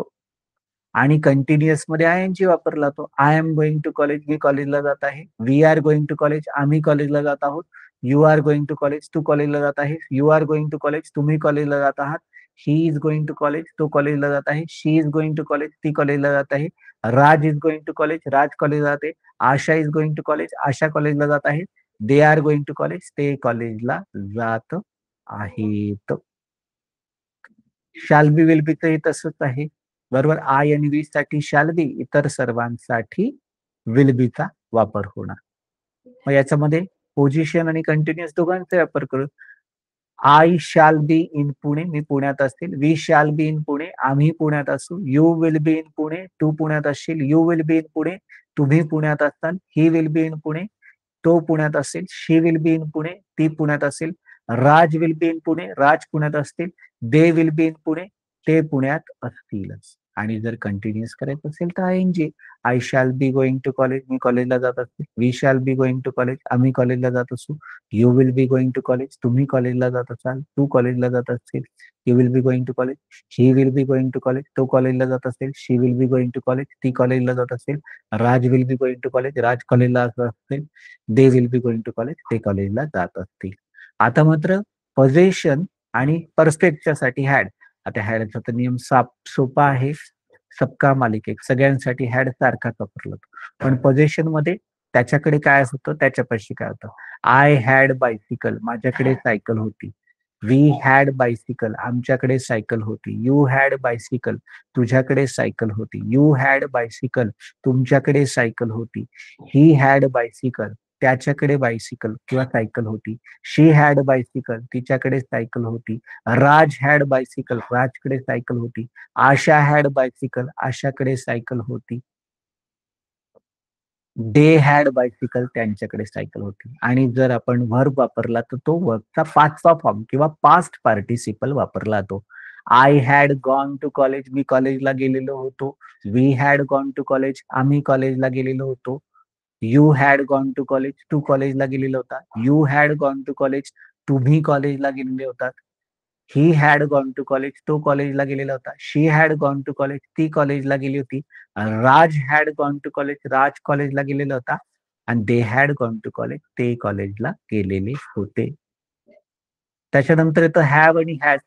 आणि कंटिन्युअस मध्ये आय एन जी वापरला तो. I am going to college, मी कॉलेजला जात आहे. We are going to college, आम्ही कॉलेजला जात आहोत. You are going to college, तू कॉलेजला जात आहे. You are going to college, तुम्ही कॉलेजला जात आहात. He is going to college, तो कॉलेजला जात आहे. She is going to college, ती कॉलेजला जात आहे. Raj is going to college, Raj कॉलेजला जाते. Asha is going to college, Asha कॉलेजला जात आहे. They are going to college, ते कॉलेजला जात आहेत. शाल बी विल बी तर तसंच आहे. बरोबर. आय आणि वी साठी शाल बी, इतर सर्वांसाठी विल बीचा वापर होणार. मग याच्यामध्ये पोझिशन आणि कंटिन्युअस दोघांचा वापर करू. I shall be in Pune, मी पुण्यात असतील. We shall B in Pune, आम्ही पुण्यात असू. You will be in Pune, तू पुण्यात असशील. You will be in Pune, तुम्ही पुण्यात असाल. He will be in Pune, तो पुण्यात असेल. She will be in Pune, ती पुण्यात असेल. Raj will be in Pune, Raj पुण्यात असतील. They will be in Pune, ते पुण्यात असतीलच. आणि जर कंटिन्युअस करायचं असेल तर I N G. I shall be going to college, मी कॉलेजला जात असते. We shall be going to college, आम्ही कॉलेजला जात असू. You will be going to college, तुम्ही कॉलेजला जात असाल. तू कॉलेजला जात असेल. You will be going to college, he will be going to college, तो कॉलेजला जात असेल. She will be going to college, ती कॉलेजला जात असेल. Raj will be going to college, Raj कॉलेजला जात असेल. They will be going to college, ते कॉलेजला जात असतील. आता मात्र पोझेशन आणि परफेक्टच्या साठी हॅड. आता हॅडचा तर नियम सोपा आहे. सबका मालिक एक, सगळ्यांसाठी हॅड सारखाच वापरला जातो. पण पोझेशन मध्ये त्याच्याकडे काय होतं, त्याच्यापाशी काय होतं. आय हॅड बायसिकल, माझ्याकडे सायकल होती. वी हॅड बायसिकल, आमच्याकडे सायकल होती. यू हॅड बायसिकल, तुझ्याकडे सायकल होती. यू हॅड बायसिकल, तुमच्याकडे सायकल होती. ही हॅड बायसिकल, त्याच्याकडे बायसिकल किंवा सायकल होती. शी हॅड बायसिकल, तिच्याकडे सायकल होती. राज हॅड बायसिकल, राजकडे सायकल होती. आशा हॅड बायसिकल, आशाकडे सायकल होती. दे हॅड बायसिकल, त्यांच्याकडे सायकल होती. आणि जर आपण व्हर्ब वापरला तर तो वर्बचा पाचवा फॉर्म किंवा पास्ट पार्टिसिपल वापरला जातो. I had gone to college, मी कॉलेजला गेलेलो होतो. We had gone to college, आम्ही कॉलेजला गेलेलो होतो. You had gone to college, तू कॉलेजला गेलेला होता. You had gone to college, तुम्ही कॉलेजला गेलेले होतात. He had gone to college, तो कॉलेजला गेलेला होता. She had gone to college, ती कॉलेजला गेली होती. Raj had gone to college, Raj कॉलेजला गेलेला होता. आणि they had gone to college, ते कॉलेजला गेलेले होते. त्याच्यानंतर येतं हॅव आणि हॅज.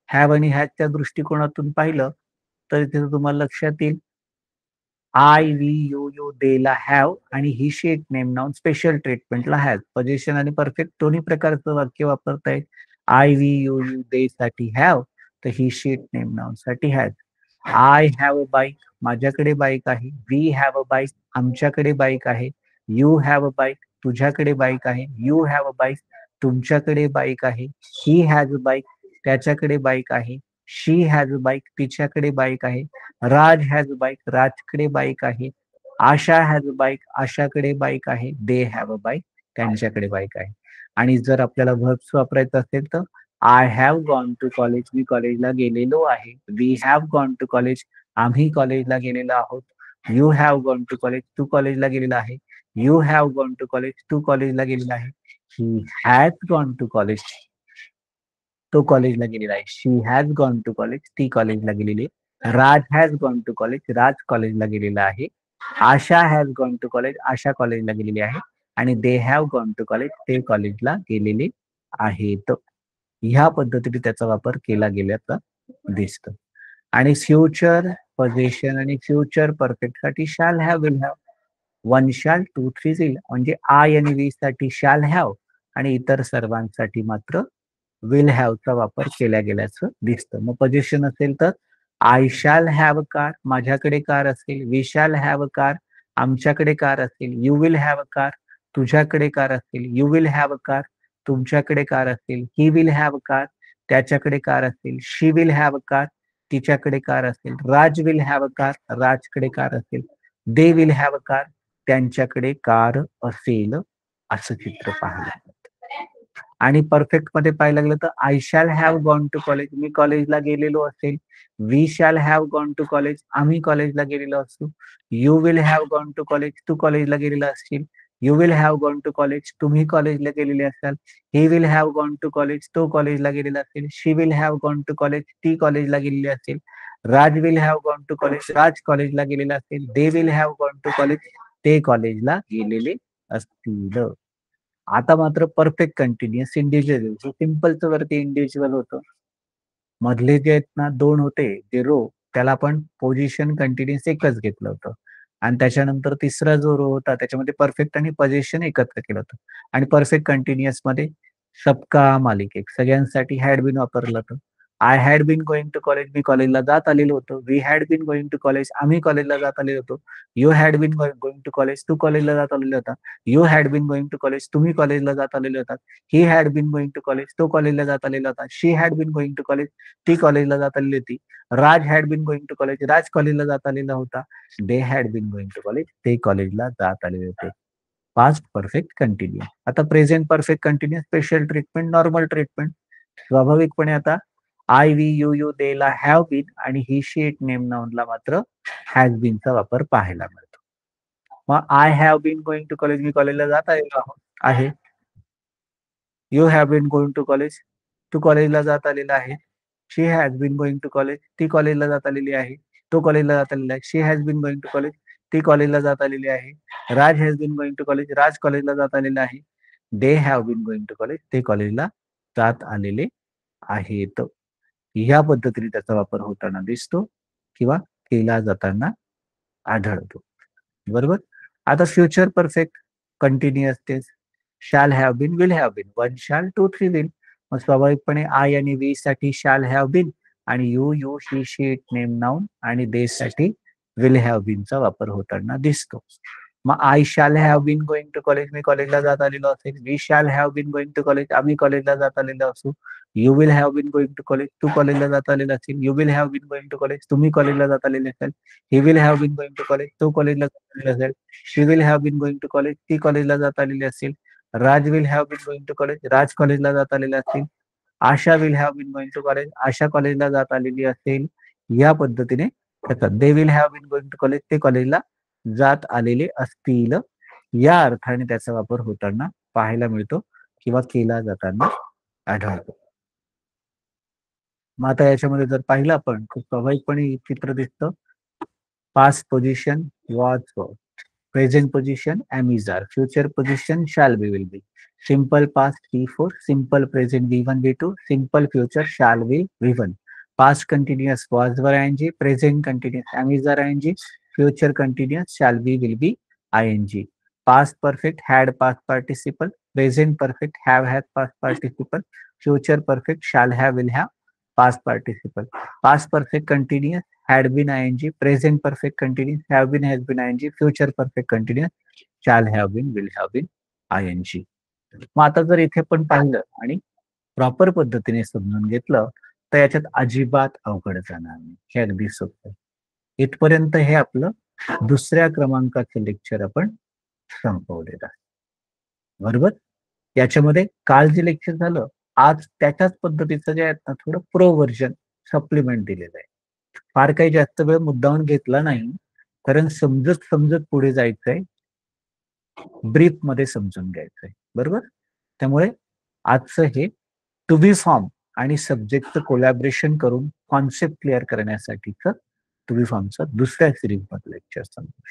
हॅव आणि हॅजच्या दृष्टिकोनातून पाहिलं तर तिथे तुम्हाला लक्षात येईल आय, वी, यू, देला हॅव आणि he she it name noun special ट्रीटमेंटला हॅज. पोझिशन आणि परफेक्ट दोन्ही प्रकारचं वाक्य वापरता येईल. आय, वी, यू, दे साठी हॅव, तर ही शीट नेम नाउन साठी has. I have a bike, माझ्याकडे बाईक आहे. वी हॅव अ बाईक, आमच्याकडे बाईक आहे. यू हॅव अ बाईक, तुझ्याकडे बाईक आहे. यू हॅव अ बाईक, तुमच्याकडे बाईक आहे. ही हॅज अ बाईक, त्याच्याकडे बाईक आहे. शी हॅज अ बाईक, तिच्याकडे बाईक आहे. Raj has a bike, राजकडे bike आहे. Asha has a bike, आशाकडे bike आहे. दे हॅव अ बाईक, त्यांच्याकडे बाईक आहे. आणि जर आपल्याला व्हर्ब्स वापरायचं असेल तर I have gone to college, मी कॉलेजला गेलेलो आहे. We have gone to college, आम्ही कॉलेजला गेलेलो आहोत. You have gone to college, तू कॉलेजला गेलेला आहे. You have gone to college, तू कॉलेजला गेलेला आहे. He has gone to college, तो कॉलेजला गेलेला आहे. She has gone to college, ती कॉलेजला गेलेली आहे. Raj has gone to college, Raj कॉलेजला गेलेला आहे. Asha has gone to college, Asha कॉलेजला गेलेली आहे. आणि they have gone to college, ते कॉलेजला गेलेले आहेत. ह्या पद्धतीने त्याचा वापर केला गेल्याचा दिसतं. आणि फ्युचर पोझिशन आणि फ्युचर परफेक्ट साठी shall have, will have. One shall, two three will, म्हणजे आय आणि वी साठी शॅल हॅव आणि इतर सर्वांसाठी मात्र विल हॅवचा वापर केला गेल्याचं दिसतं. मग पोझिशन असेल तर I shall have a car, माझ्याकडे कार असेल. We shall have a car, आमच्याकडे कार असेल. You will have a car, तुझ्याकडे कार असेल. You will have a car, तुमच्याकडे कार असेल. He will have a car, त्याच्याकडे कार असेल. She will have a car, तिच्याकडे कार असेल. Raj will have a car, राजकडे कार असेल. They will have a car, त्यांच्याकडे कार असेल. असं चित्र पाहायला. आणि परफेक्ट मध्ये पाहायला लागलं तर I shall have gone to college, मी कॉलेजला गेलेलो असेल. We shall have gone to college, आम्ही कॉलेजला गेलेलो असू. You will have gone to college, तू कॉलेजला गेलेला असशील. You will have gone to college, तुम्ही कॉलेजला गेलेले असाल. He will have gone to college, तो कॉलेजला गेलेला असेल. She will have gone to college, ती कॉलेजला गेलेली असेल. Raj will have gone to college, Raj कॉलेजला गेलेला असेल. They will have gone to college, ते कॉलेजला गेलेले असतील. आता मात्र परफेक्ट कंटिन्युअस इंडिव्हिज्युअल. सिम्पलचं वरती इंडिव्हिज्युअल होतं. मधले जे आहेत ना 2 होते ते रो, त्याला आपण पोझिशन कंटिन्युअस एकच घेतलं होतं. आणि त्याच्यानंतर तिसरा जो रो होता त्याच्यामध्ये परफेक्ट आणि पोझिशन एकत्र केलं होतं. आणि परफेक्ट कंटिन्युअसमध्ये सबका मालिक एक सगळ्यांसाठी हॅड बीन वापरलं होतं. I had been going to college, मी कॉलेजला जात आलेलो होतो. We had been going to college, आम्ही कॉलेजला जात आलेलो होतो. You had been going to college, तू कॉलेजला जात आलेला होता. You had been going to college, तुम्ही कॉलेजला जात आलेले होतात. He had been going to college, तो कॉलेजला जात आलेला होता. She had been going to college, ती कॉलेजला जात आलेली होती. Raj had been going to college, Raj कॉलेजला जात आलेला होता. They had been going to college, ते कॉलेजला जात आलेले होते. Past perfect continue. आता present perfect continue, special treatment, normal treatment. स्वाभाविकपणे आता आय, वी, यू, दे ला हॅव बीन आणि ही, शी, इट, नेम नाउनला मात्र हॅज बीनचा वापर पाहायला मिळतो. मग I have been going to college, मी कॉलेजला जात आलेलो आहे. You have been going to college, तू कॉलेजला जात आलेला आहे. She has been going to college, ती कॉलेजला जात आलेली आहे. तो कॉलेजला जात आलेला आहे. She has been going to college, ती कॉलेजला जात आलेली आहे. Raj has been going to college, Raj कॉलेजला जात आलेला आहे. They have been going to college, ते कॉलेजला जात आलेले आहेत. ह्या पद्धतीने त्याचा वापर होताना दिसतो किंवा केला जाताना आढळतो. बरोबर. आता फ्युचर परफेक्ट कंटिन्युअस तेच. Shall have been, will have been. 1 shall, 2, 3 will. मग स्वाभाविकपणे आय आणि वी साठी शॅल हॅव बीन आणि you, she, she, it, name noun आणि दे साठी विल हॅव बीनचा वापर होताना दिसतो. मग I shall have been going to college, मी कॉलेजला जात आलेलो असेल. We shall have been going to college, आम्ही कॉलेजला जात आलेलो असू. You will have been going to college, तू कॉलेजला जात आलेला असेल. You will have been going to college, तुम्ही कॉलेजला जात आलेले असेल. He will have been going to college, तो कॉलेजला जात आलेला असेल. She will have been going to college, ती कॉलेजला जात आलेली असेल. Raj will have been going to college, Raj कॉलेजला जात आलेले असतील. Asha will have been going to college, Asha कॉलेजला जात आलेली असेल. या पद्धतीने त्याचा they will have been going to college, ते कॉलेजला जात आलेले असतील. या अर्थाने त्याचा वापर होताना पाहायला मिळतो किंवा केला जाताना आढळतो. मग आता याच्यामध्ये जर पाहिलं आपण तर स्वाभाविकपणे चित्र दिसतं. Past position was, present position am is are, future position shall be will be, simple past P4, simple present V1 V2, simple future shall will V1, past continuous was were ing, present continuous am is are ing, future continuous shall be will be ing, past perfect had past participle, present perfect have had past participle, future perfect shall have will have past participle, past perfect continuous had been ing, present perfect continuous have been has been ing, future perfect continuous shall have been will have been ing. मग आता जर इथे पण पाहिलं आणि प्रॉपर पद्धतीने समजून घेतलं तर याच्यात अजिबात अवघड जाणार नाही. हे अगदी सोपं आहे. इथपर्यंत हे आपलं दुसऱ्या क्रमांकाचं लेक्चर आपण संपवलेलं आहे. बरोबर. याच्यामध्ये काल जे लेक्चर झालं आज त्याच्याच पद्धतीचं जे आहे ना थोडं प्रो व्हर्जन सप्लिमेंट दिलेलं आहे. फार काही जास्त वेळ मुद्दामून घेतला नाही कारण समजत समजत पुढे जायचंय. ब्रीफ मध्ये समजून घ्यायचंय. बरोबर. त्यामुळे आजचं हे टू बी फॉर्म आणि सब्जेक्टचं कोलॅबरेशन करून कॉन्सेप्ट क्लिअर करण्यासाठीचं टू बी फॉर्मचं दुसऱ्या सिरीज मधलं लेक्चर सांगतो.